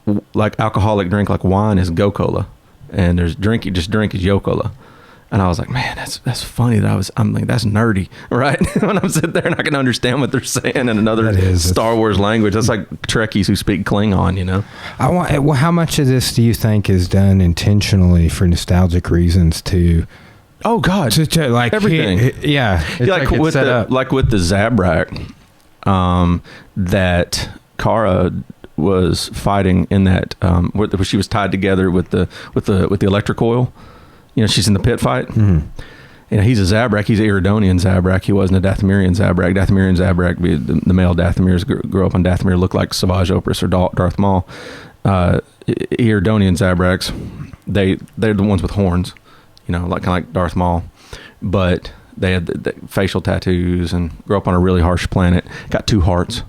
alcoholic drink, like wine is go-cola. And there's drink is yokola. And I was like, man, that's funny. I'm like, that's nerdy, right? When I'm sitting there and I can understand what they're saying in another Star Wars language. That's like Trekkies who speak Klingon, How much of this do you think is done intentionally for nostalgic reasons to? Oh God, like everything. Yeah, like with the Zabrak, that Kara was fighting in that where she was tied together with the electric coil. She's in the pit fight. Mm-hmm. He's a Zabrak. He's an Iridonian Zabrak. He wasn't a Dathomirian Zabrak. Dathomirian Zabrak, the male Dathomirians grew up on Dathomir, looked like Savage Opress or Darth Maul. Iridonian Zabraks, they're the ones with horns, kind of like Darth Maul, but they had the facial tattoos and grew up on a really harsh planet. Got 2 hearts.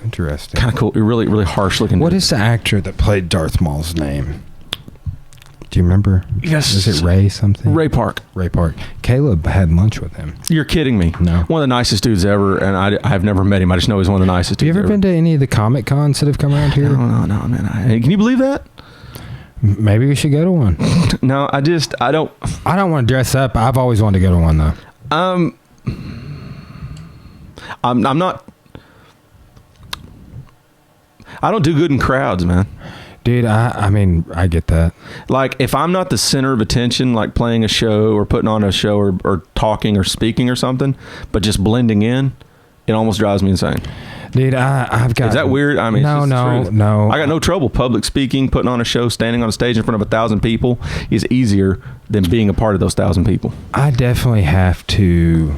Interesting. Kind of cool. Really, really harsh looking. What is the actor that played Darth Maul's name? Do you remember? Yes. Is it Ray something? Ray Park. Caleb had lunch with him. You're kidding me. No. One of the nicest dudes ever, and I've never met him. I just know he's one of the nicest dudes ever. Have you ever been to any of the Comic Cons that have come around here? No, man. Can you believe that? Maybe we should go to one. No, I don't want to dress up. I've always wanted to go to one, though. I'm not... I don't do good in crowds, man. Dude, I get that. Like, if I'm not the center of attention, like playing a show or putting on a show or talking or speaking or something, but just blending in, it almost drives me insane. Dude, I've got... Is that weird? I mean, no. I got no trouble. Public speaking, putting on a show, standing on a stage in front of 1,000 people is easier than being a part of those 1,000 people. I definitely have to...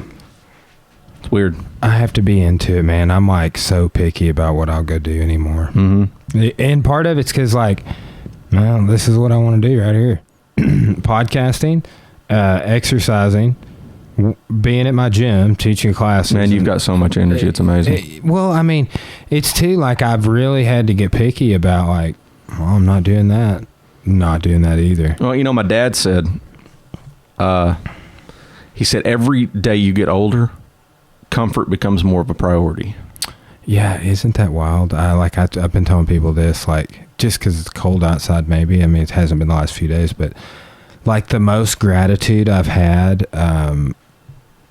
It's weird. I have to be into it, man. I'm like so picky about what I'll go do anymore. Mm-hmm. And part of it's because like, well, this is what I want to do right here. Podcasting, exercising, being at my gym, teaching classes. Man, you've got so much energy. It's amazing. Well, I mean, it's too like I've really had to get picky about like, well, I'm not doing that. I'm not doing that either. Well, you know, my dad said, he said, every day you get older, comfort becomes more of a priority. Yeah, isn't that wild? I've been telling people this, like, just because it's cold outside, maybe. I mean, it hasn't been the last few days, but like the most gratitude I've had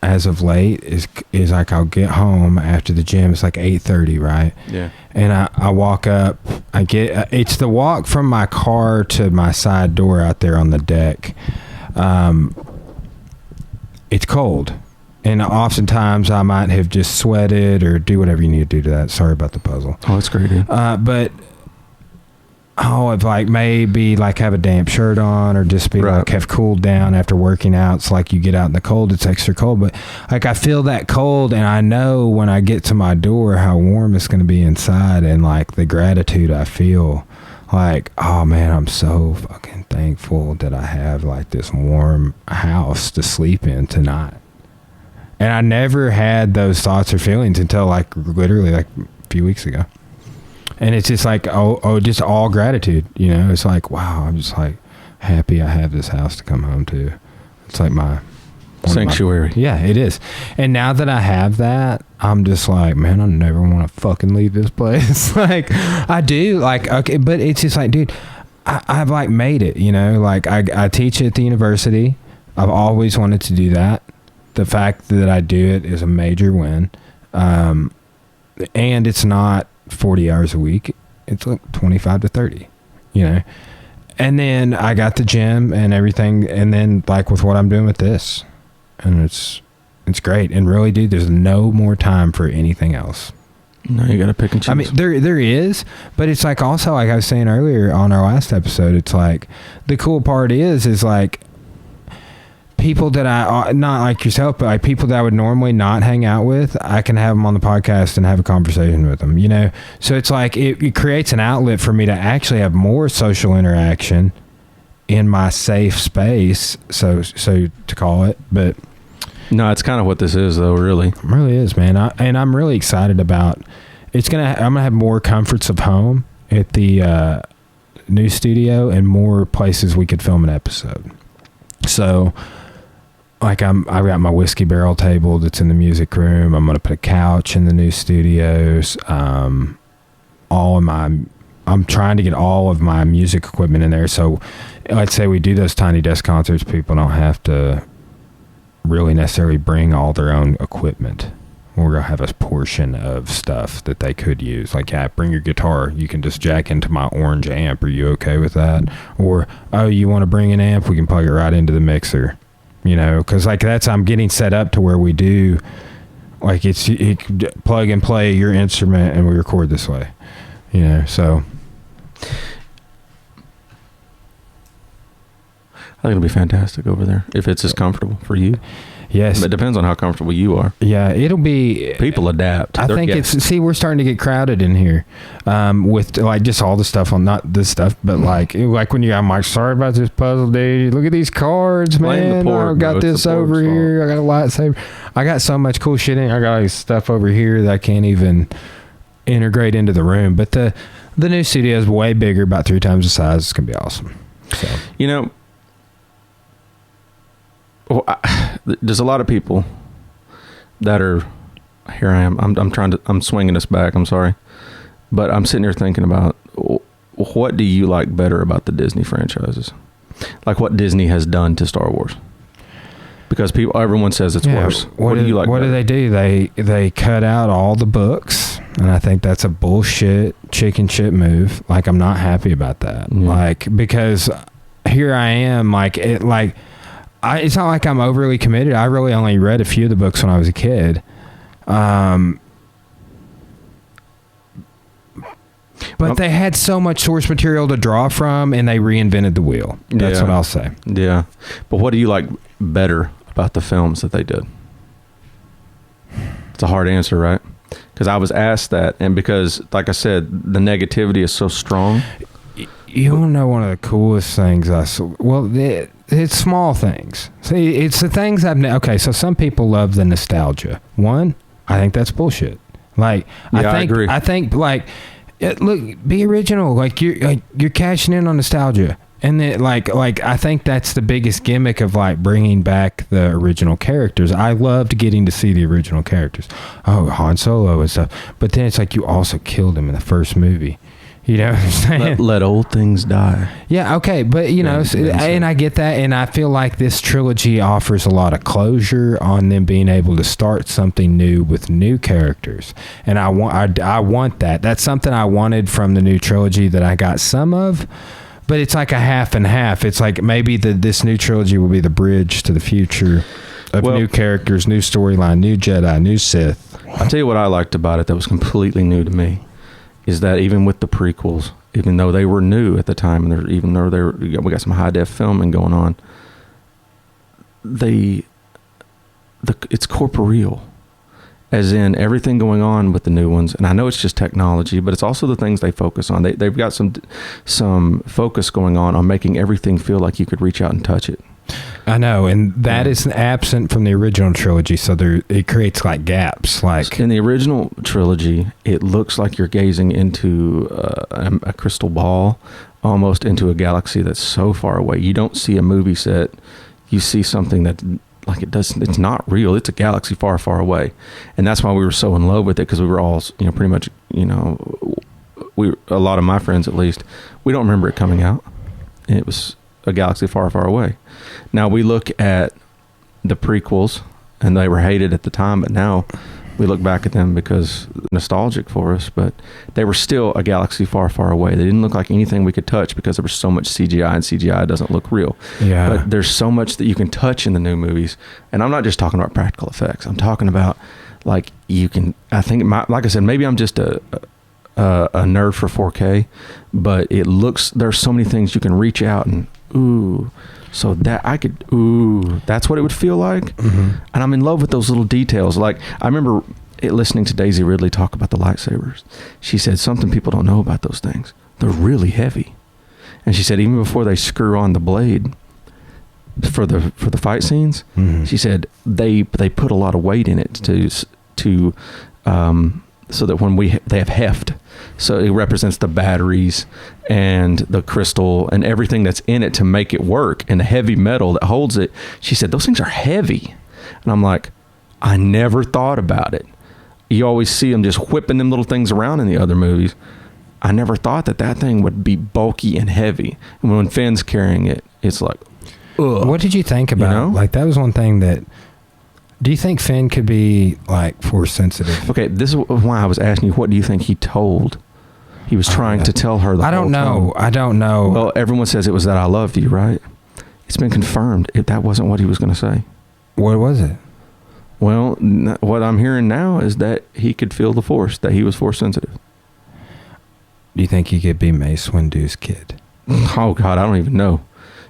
as of late is like I'll get home after the gym. It's like 8:30, right? Yeah. And I walk up. It's the walk from my car to my side door out there on the deck. It's cold. And oftentimes I might have just sweated or do whatever you need to do to that. Sorry about the puzzle. Oh, that's great, dude. But I've like maybe like have a damp shirt on or just be like have cooled down after working out. It's like you get out in the cold, it's extra cold. But like I feel that cold and I know when I get to my door how warm it's going to be inside and like the gratitude I feel. Like, oh man, I'm so fucking thankful that I have like this warm house to sleep in tonight. And I never had those thoughts or feelings until like literally like a few weeks ago. And it's just like, just all gratitude, you know? It's like, wow, I'm just like happy I have this house to come home to. It's like my sanctuary. Yeah, it is. And now that I have that, I'm just like, man, I never want to fucking leave this place. Like I do like, okay, but it's just like, dude, I've like made it, you know, like I teach at the university. I've always wanted to do that. The fact that I do it is a major win. And it's not 40 hours a week. It's like 25 to 30, you know? And then I got the gym and everything. And then like with what I'm doing with this, and it's great. And really, dude, there's no more time for anything else. No, you got to pick and choose. I mean, there is, but it's like also, like I was saying earlier on our last episode, it's like the cool part is like, people that I, not like yourself, but like people that I would normally not hang out with, I can have them on the podcast and have a conversation with them, you know? So it's like, it creates an outlet for me to actually have more social interaction in my safe space, so to call it, but... No, it's kind of what this is, though, really. It really is, man. And I'm really excited about, I'm going to have more comforts of home at the new studio and more places we could film an episode. So... like I got my whiskey barrel table that's in the music room. I'm going to put a couch in the new studios. I'm trying to get all of my music equipment in there. So let's say we do those tiny desk concerts. People don't have to really necessarily bring all their own equipment. We're going to have a portion of stuff that they could use. Like, yeah, bring your guitar. You can just jack into my orange amp. Are you okay with that? Or, oh, you want to bring an amp? We can plug it right into the mixer. You know, because like I'm getting set up to where we do, like you plug and play your instrument and we record this way, you know, so. I think it'll be fantastic over there if it's as comfortable for you. Yes. But it depends on how comfortable you are. Yeah, it'll be... People adapt. I think we're starting to get crowded in here with like just all the stuff on, not this stuff, but like when I'm like, sorry about this puzzle, dude. Look at these cards, man. I got this over here. I got a lightsaber. I got so much cool shit in here. I got like stuff over here that I can't even integrate into the room. But the new studio is way bigger, about 3 times the size. It's going to be awesome. So, you know, there's a lot of people that are here. I am. I'm swinging us back. I'm sorry, but I'm sitting here thinking about what do you like better about the Disney franchises? Like what Disney has done to Star Wars? Because everyone says it's worse. What do you like? What better? do? They cut out all the books, and I think that's a bullshit chicken shit move. Like I'm not happy about that. Yeah. Like because here I am. It's not like I'm overly committed. I really only read a few of the books when I was a kid. But they had so much source material to draw from, and they reinvented the wheel. That's what I'll say. Yeah. But what do you like better about the films that they did? It's a hard answer, right? Because I was asked that, and because, like I said, the negativity is so strong. You don't know one of the coolest things I saw. Well, it's small things. See, it's the things okay, so some people love the nostalgia. One, I think that's bullshit. Like, I agree. I think, like, look, be original. Like, you're cashing in on nostalgia. And then, like I think that's the biggest gimmick of, like, bringing back the original characters. I loved getting to see the original characters. Oh, Han Solo and stuff. But then it's like you also killed him in the first movie. You know what I'm saying? Let old things die. Yeah, okay. But, you know, and I get that. And I feel like this trilogy offers a lot of closure on them being able to start something new with new characters. And I want that. That's something I wanted from the new trilogy that I got some of. But it's like a half and half. It's like maybe this new trilogy will be the bridge to the future of new characters, new storyline, new Jedi, new Sith. I'll tell you what I liked about it that was completely new to me is that even with the prequels, even though they were new at the time, and even though we got some high def filming going on, it's corporeal. As in everything going on with the new ones, and I know it's just technology, but it's also the things they focus on. They've got some focus going on making everything feel like you could reach out and touch it. I know, and that is absent from the original trilogy, so it creates like gaps. Like in the original trilogy, it looks like you're gazing into a crystal ball, almost into a galaxy that's so far away. You don't see a movie set; you see something that. Like it's not real. It's a galaxy far, far away, and that's why we were so in love with it because we were all, pretty much, a lot of my friends at least, we don't remember it coming out. It was a galaxy far, far away. Now we look at the prequels, and they were hated at the time, but now we look back at them because nostalgic for us. But they were still a galaxy far, far away. They didn't look like anything we could touch because there was so much CGI, and CGI doesn't look real. Yeah. But there's so much that you can touch in the new movies, and I'm not just talking about practical effects. I'm talking about like you can. I think, like I said, maybe I'm just a nerd for 4K, but it looks. There's so many things you can reach out and ooh. So that that's what it would feel like. Mm-hmm. And I'm in love with those little details. Like I remember listening to Daisy Ridley talk about the lightsabers. She said something people don't know about those things. They're really heavy. And she said even before they screw on the blade for the fight scenes, mm-hmm. she said they put a lot of weight in it to so that when they have heft. So it represents the batteries and the crystal and everything that's in it to make it work, and the heavy metal that holds it. She said those things are heavy, and I'm like, I never thought about it. You always see them just whipping them little things around in the other movies. I never thought that thing would be bulky and heavy, and when Finn's carrying it, it's like, ugh. What did you think about like that was one thing that. Do you think Finn could be like force sensitive? Okay, this is why I was asking you. What do you think he told? He was trying to tell her. I don't know. I don't know. Well, everyone says it was that I loved you, right? It's been confirmed. That wasn't what he was going to say. What was it? Well, what I'm hearing now is that he could feel the force. That he was force sensitive. Do you think he could be Mace Windu's kid? Oh God, I don't even know.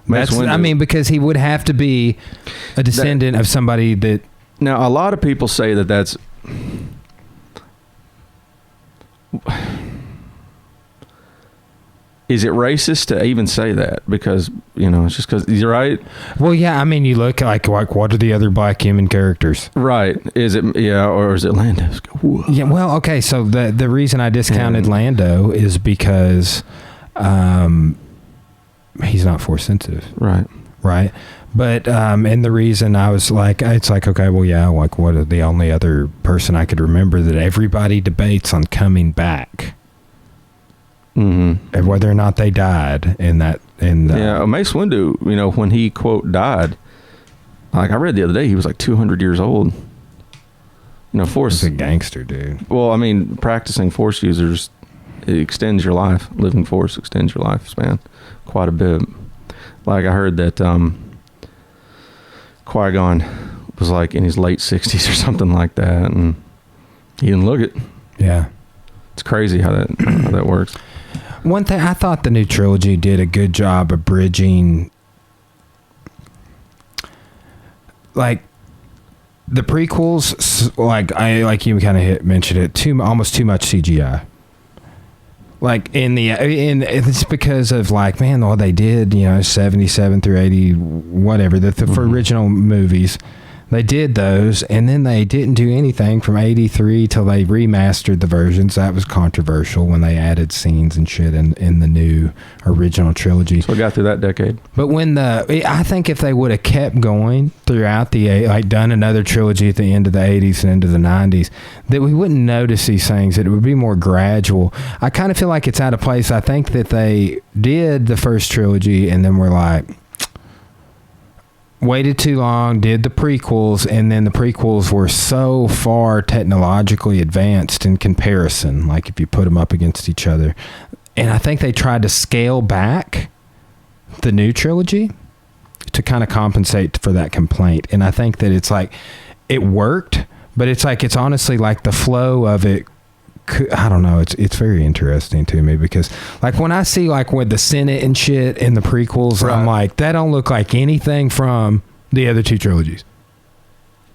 Because he would have to be a descendant of somebody that. Now, a lot of people say that's. Is it racist to even say that? Because, it's just because you're right. Well, yeah, I mean, you look like what are the other black human characters? Right. Is it, or is it Lando? Yeah, well, okay, so the reason I discounted Lando is because he's not force sensitive. Right. Right. But, and the reason I was like, it's like, okay, well, yeah, like what are the only other person I could remember that everybody debates on coming back. Mm-hmm. And whether or not they died in that. Yeah, Mace Windu, when he, quote, died, like I read the other day, he was like 200 years old. Force. He's a gangster, dude. Well, I mean, practicing force users, it extends your life. Living force extends your lifespan quite a bit. Like I heard that Qui-Gon was like in his late 60s or something like that, and he didn't look it. Yeah, it's crazy how that works. One thing, I thought the new trilogy did a good job of bridging, like, the prequels, like you kind of mentioned it, almost too much CGI. Like it's because of like, man, all they did, 77 through 80, whatever, for original movies. They did those, and then they didn't do anything from 83 till they remastered the versions. That was controversial when they added scenes and shit in the new original trilogy. So we got through that decade. But I think if they would have kept going throughout done another trilogy at the end of the 80s and into the 90s, that we wouldn't notice these things. It would be more gradual. I kind of feel like it's out of place. I think that they did the first trilogy, and then we're like, waited too long, did the prequels, and then the prequels were so far technologically advanced in comparison, like if you put them up against each other. And I think they tried to scale back the new trilogy to kind of compensate for that complaint. And I think that it's like, it worked, but it's like, it's honestly like the flow of it, I don't know. It's very interesting to me because, like, when I see like with the Senate and shit in the prequels, right, I'm like, that don't look like anything from the other two trilogies.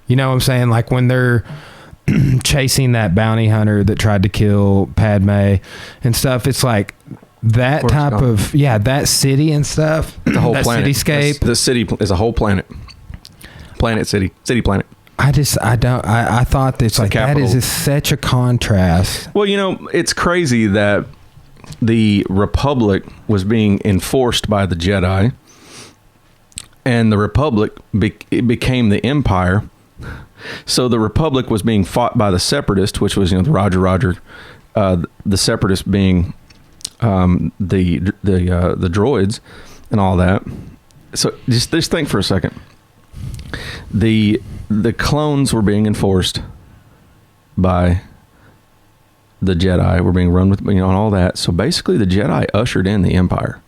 You know what I'm saying? Like when they're chasing that bounty hunter that tried to kill Padme and stuff. It's like that type of that city and stuff. The whole planet, cityscape. The city is a whole planet. City planet. I thought it's like that is such a contrast. Well, it's crazy that the Republic was being enforced by the Jedi, and the Republic became the Empire. So the Republic was being fought by the Separatists, which was the Roger, the Separatists being the droids and all that. So just think for a second. The clones were being enforced by the Jedi, were being run with, and all that. So basically the Jedi ushered in the Empire.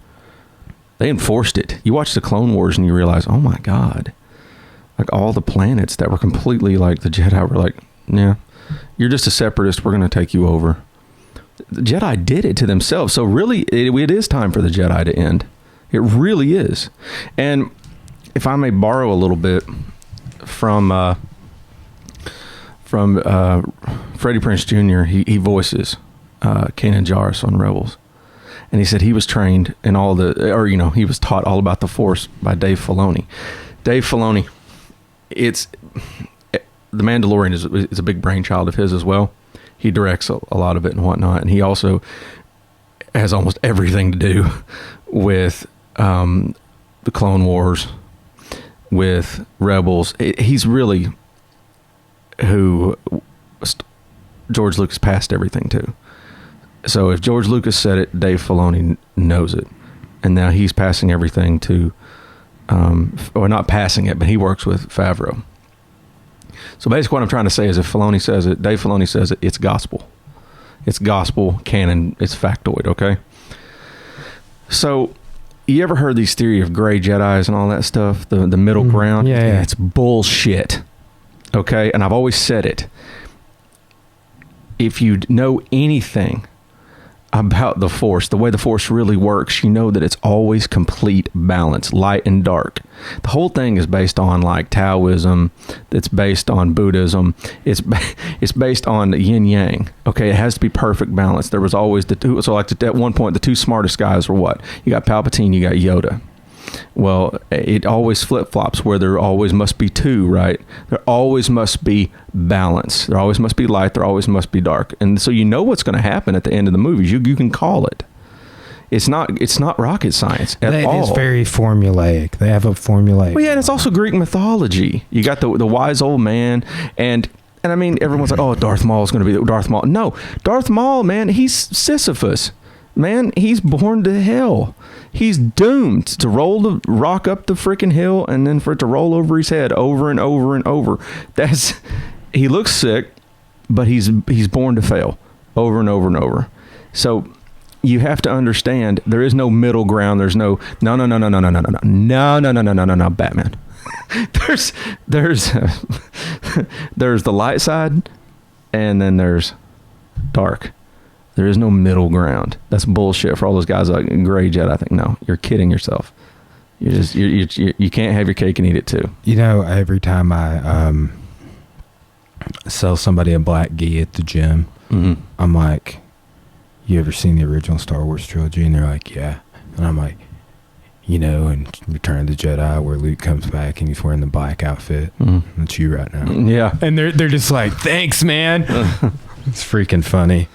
They enforced it. You watch the Clone Wars and you realize, oh my God, like all the planets that were completely like the Jedi were like, yeah, you're just a separatist. We're going to take you over. The Jedi did it to themselves. So really it is time for the Jedi to end. It really is. And if I may borrow a little bit from Freddie Prinze Jr., he voices Kanan Jarrus on Rebels, and he said he was trained in he was taught all about the Force by Dave Filoni. Dave Filoni, the Mandalorian is a big brainchild of his as well. He directs a lot of it and whatnot, and he also has almost everything to do with the Clone Wars, with Rebels. He's really who George Lucas passed everything to. So if George Lucas said it, Dave Filoni knows it. And now he's passing everything to, or not passing it, but he works with Favreau. So basically what I'm trying to say is if Filoni says it, Dave Filoni says it, it's gospel. It's gospel, canon, it's factoid, okay? So you ever heard these theory of gray Jedis and all that stuff? The middle ground? Yeah. It's bullshit. Okay? And I've always said it. If you know anything about the Force, the way the Force really works, you know that it's always complete balance, light and dark. The whole thing is based on like Taoism. It's based on Buddhism. It's based on yin yang. Okay, it has to be perfect balance. There was always the two. So like at one point, the two smartest guys were what? You got Palpatine, you got Yoda. Well, it always flip-flops where there always must be two, right? There always must be balance. There always must be light. There always must be dark. And so you know what's going to happen at the end of the movies. You can call it. It's not rocket science at all. It's very formulaic. They have a formulaic. Well, yeah, and it's also Greek mythology. You got the wise old man, and I mean, everyone's like, oh, Darth Maul is going to be Darth Maul. No, Darth Maul, man, he's Sisyphus. Man, he's born to hell. He's doomed to roll the rock up the freaking hill and then for it to roll over his head over and over and over. He looks sick, but he's born to fail over and over and over. So you have to understand there is no middle ground. There's no Batman. There's the light side, and then there's dark. There is no middle ground. That's bullshit for all those guys like gray Jedi. I think no, you're kidding yourself. You can't have your cake and eat it too. You know, every time I sell somebody a black gi at the gym, I'm like, you ever seen the original Star Wars trilogy? And they're like, yeah. And I'm like, you know, in Return of the Jedi, where Luke comes back and he's wearing the black outfit. That's you right now. Yeah. And they're just like, thanks, man. It's freaking funny.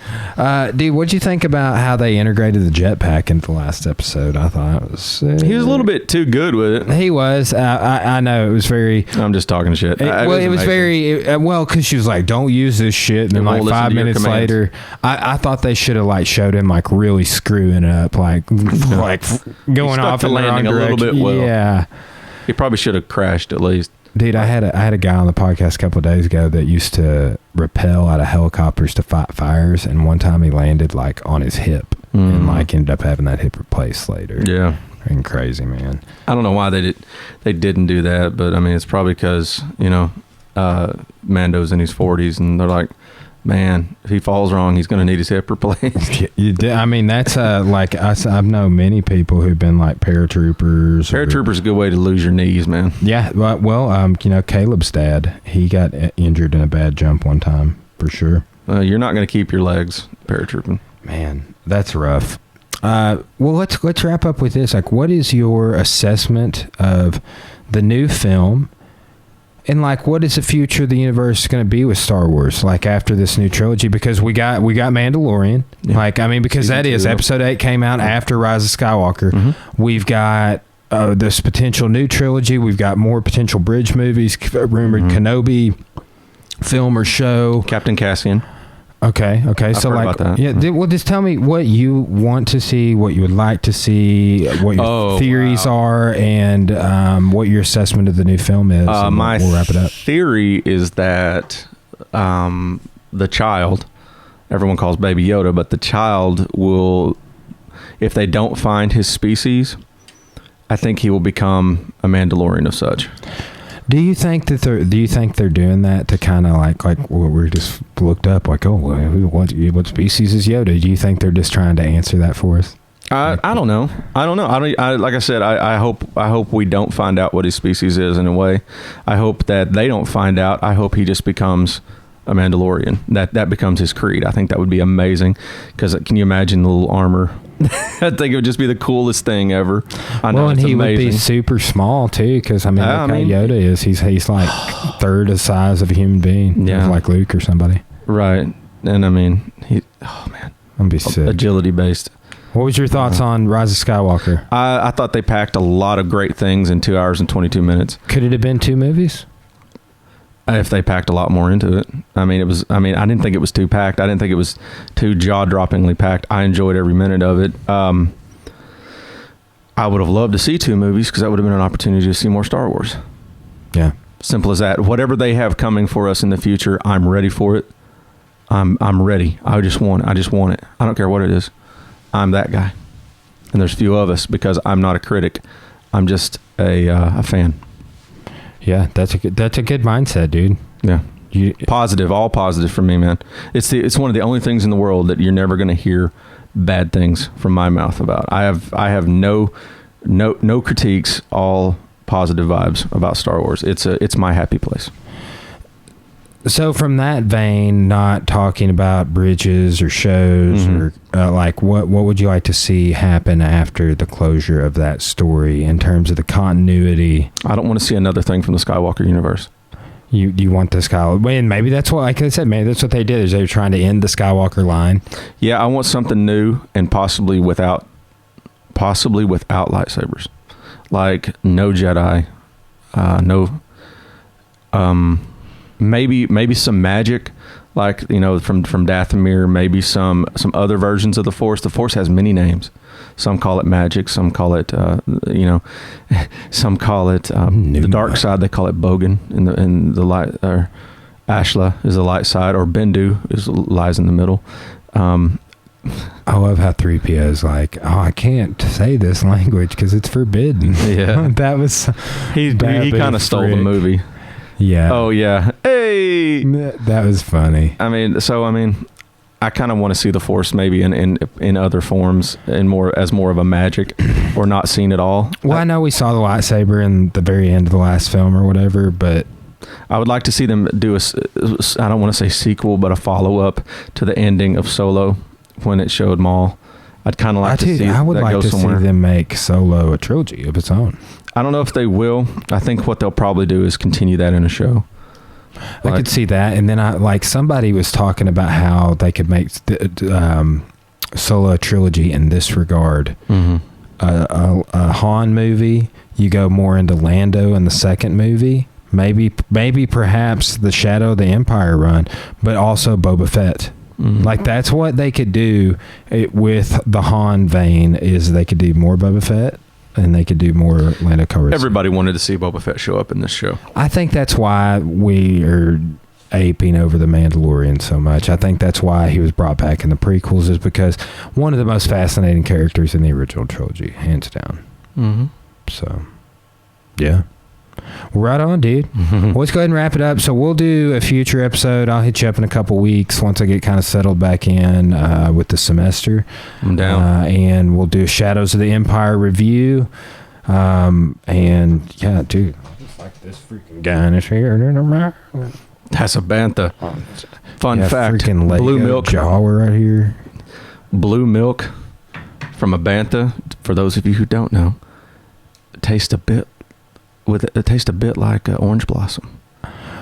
Dude, what'd you think about how they integrated the jetpack into the last episode? I thought it was... he was a little bit too good with it. He was. I know. It was very... I'm just talking shit. It was very... because she was like, don't use this shit. And then like 5 minutes later, I thought they should have like showed him like really screwing it up, like going off and landing a little bit well. Yeah. He probably should have crashed at least. Dude, I had a guy on the podcast a couple of days ago that used to rappel out of helicopters to fight fires, and one time he landed like on his hip and like ended up having that hip replaced later. Yeah, and crazy, man. I don't know why they didn't do that, but I mean it's probably because Mando's in his 40s and they're like, man, if he falls wrong, he's going to need his hip replaced. I mean, that's like I've known many people who've been like paratroopers. Paratroopers a good way to lose your knees, man. Yeah, well, Caleb's dad, he got injured in a bad jump one time for sure. You're not going to keep your legs paratrooping. Man, that's rough. Well, let's wrap up with this. Like, what is your assessment of the new film? And like, what is the future of the universe going to be with Star Wars? Like after this new trilogy, because we got Mandalorian. Yeah. Like, I mean, because Season 2. Episode 8 came out after Rise of Skywalker. We've got this potential new trilogy. We've got more potential bridge movies. Rumored Kenobi film or show. Captain Cassian. Okay. I've So heard like, about that. Well, just tell me what you want to see, what you would like to see, what your theories are, and what your assessment of the new film is. My we'll wrap it up. theory is that the child, everyone calls Baby Yoda, but the child will, if they don't find his species, I think he will become a Mandalorian of such. Do you think they're doing that to kind of like we're just looked up like, oh, what species is Yoda? Do you think they're just trying to answer that for us? I don't know. Like I said, I hope we don't find out what his species is in a way. I hope that they don't find out. I hope he just becomes a Mandalorian. That becomes his creed. I think that would be amazing. Because can you imagine the little armor? I think it would just be the coolest thing ever. I know, and it's he amazing. would be super small too. Because look how Yoda is. He's like third the size of a human being. Yeah, like Luke or somebody. Right. And I mean, I'm be sick. Agility based. What was your thoughts on Rise of Skywalker? I thought they packed a lot of great things in 2 hours and 22 minutes. Could it have been 2 movies? If they packed a lot more into it. I didn't think it was too packed. I didn't think it was too jaw-droppingly packed. I enjoyed every minute of it. I would have loved to see 2 movies because that would have been an opportunity to see more Star Wars. Yeah. Simple as that. Whatever they have coming for us in the future, I'm ready for it. I'm ready. I just want it. I don't care what it is. I'm that guy. And there's few of us because I'm not a critic. I'm just a fan. Yeah, that's a good mindset, dude. Yeah. Positive, all positive for me, man. It's one of the only things in the world that you're never going to hear bad things from my mouth about. I have no critiques, all positive vibes about Star Wars. It's my happy place. So from that vein, not talking about bridges or shows or like what would you like to see happen after the closure of that story in terms of the continuity? I don't want to see another thing from the Skywalker universe. You want the Skywalker, and maybe that's what, like I said, maybe that's what they did, is they were trying to end the Skywalker line. Yeah, I want something new and possibly without lightsabers, like no Jedi, maybe some magic, like from Dathomir, maybe some other versions of the Force. The Force has many names. Some call it magic. Some call it some call it the dark side. They call it Bogan, in the light, or Ashla is the light side, or Bendu lies in the middle. I love how 3PO is like, I can't say this language because it's forbidden. Yeah, that was he kind of stole the movie. Yeah. Oh yeah. Hey. That was funny. I kind of want to see the Force maybe in other forms and more of a magic, or not seen at all. Well, I know we saw the lightsaber in the very end of the last film or whatever, but I would like to see them do I don't want to say sequel, but a follow-up to the ending of Solo when it showed Maul. I'd kind of like to see I would that like go to somewhere. see them make Solo a trilogy of its own. I don't know if they will. I think what they'll probably do is continue that in a show. I could see that, and then somebody was talking about how they could make Solo a trilogy in this regard. Mm-hmm. A Han movie, you go more into Lando in the second movie, maybe perhaps the Shadow of the Empire run, but also Boba Fett. Mm-hmm. Like that's what they could do with the Han vein, is they could do more Boba Fett. And they could do more Lando Calrissian. Everybody wanted to see Boba Fett show up in this show. I think that's why we are aping over the Mandalorian so much. I think that's why he was brought back in the prequels, is because one of the most fascinating characters in the original trilogy, hands down. Mm-hmm. So, yeah. Well, right on, dude. Mm-hmm. Well, let's go ahead and wrap it up. So we'll do a future episode. I'll hit you up in a couple weeks once I get kind of settled back in with the semester. I'm down. And we'll do Shadows of the Empire review. And yeah, dude, I just like this freaking guy in his hair. That's a bantha. Fun fact: freaking Lego blue milk Jawa right here. Blue milk from a bantha. For those of you who don't know, it tastes a bit like orange blossom.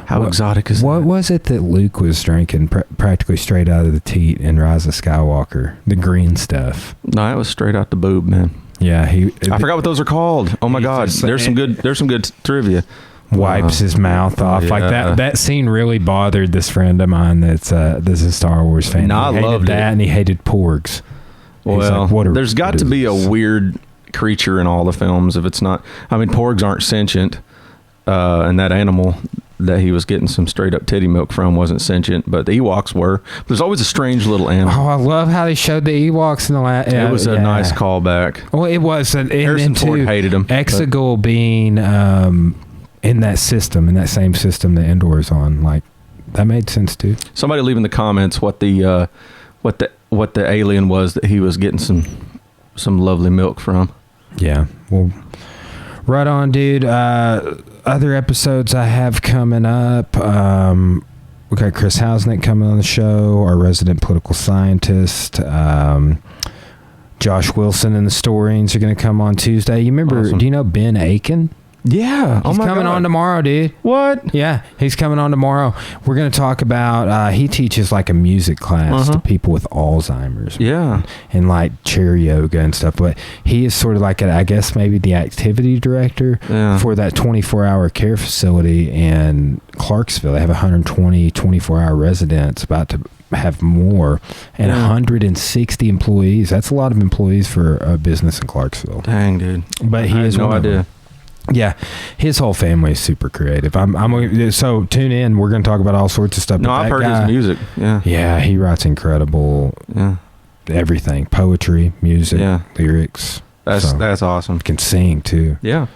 How exotic is that? What was it that Luke was drinking practically straight out of the teat in Rise of Skywalker? The green stuff. No, it was straight out the boob, man. Yeah, I forgot what those are called. Oh my God, there's some good trivia. Wipes his mouth off. Yeah. Like that scene really bothered this friend of mine that's a Star Wars fan. No, I loved that, it. and he hated porgs. Well, like, there's got to be a weird creature in all the films. If it's not, I mean, porgs aren't sentient, and that animal that he was getting some straight up titty milk from wasn't sentient, but the Ewoks were. But there's always a strange little animal. Oh, I love how they showed the Ewoks in the last. It was a nice callback. Well, it was. Harrison Ford hated him. Exegol being in that same system that Endor is on, like that made sense too. Somebody leave in the comments what the alien was that he was getting some lovely milk from. Yeah. Well, right on, dude. Other episodes I have coming up. We got Chris Housenick coming on the show, our resident political scientist. Josh Wilson and the Storings are going to come on Tuesday. You remember, Awesome. Do you know Ben Aiken? Yeah. He's coming on tomorrow, dude. What? Yeah, he's coming on tomorrow. We're going to talk about, he teaches like a music class to people with Alzheimer's. Yeah. And like chair yoga and stuff. But he is sort of like, I guess maybe the activity director for that 24-hour care facility in Clarksville. They have 120 24-hour residents, about to have more, and 160 employees. That's a lot of employees for a business in Clarksville. Dang, dude. But he has no idea. Yeah, his whole family is super creative. So tune in. We're going to talk about all sorts of stuff. No, I've heard his music. Yeah, he writes incredible. Everything: poetry, music, lyrics. That's awesome. Can sing too. Yeah.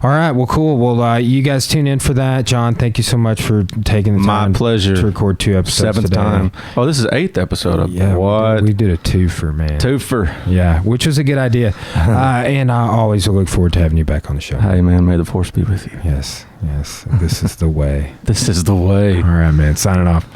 All right. Well, cool. Well, you guys tune in for that. John, thank you so much for taking the time. My pleasure. To record 2 episodes 7th today. time. Oh, this is 8th episode of what? We did a twofer, man. Twofer. Yeah, which was a good idea. And I always look forward to having you back on the show. Hey, man, may the force be with you. Yes. This is the way. This is the way. All right, man. Signing off.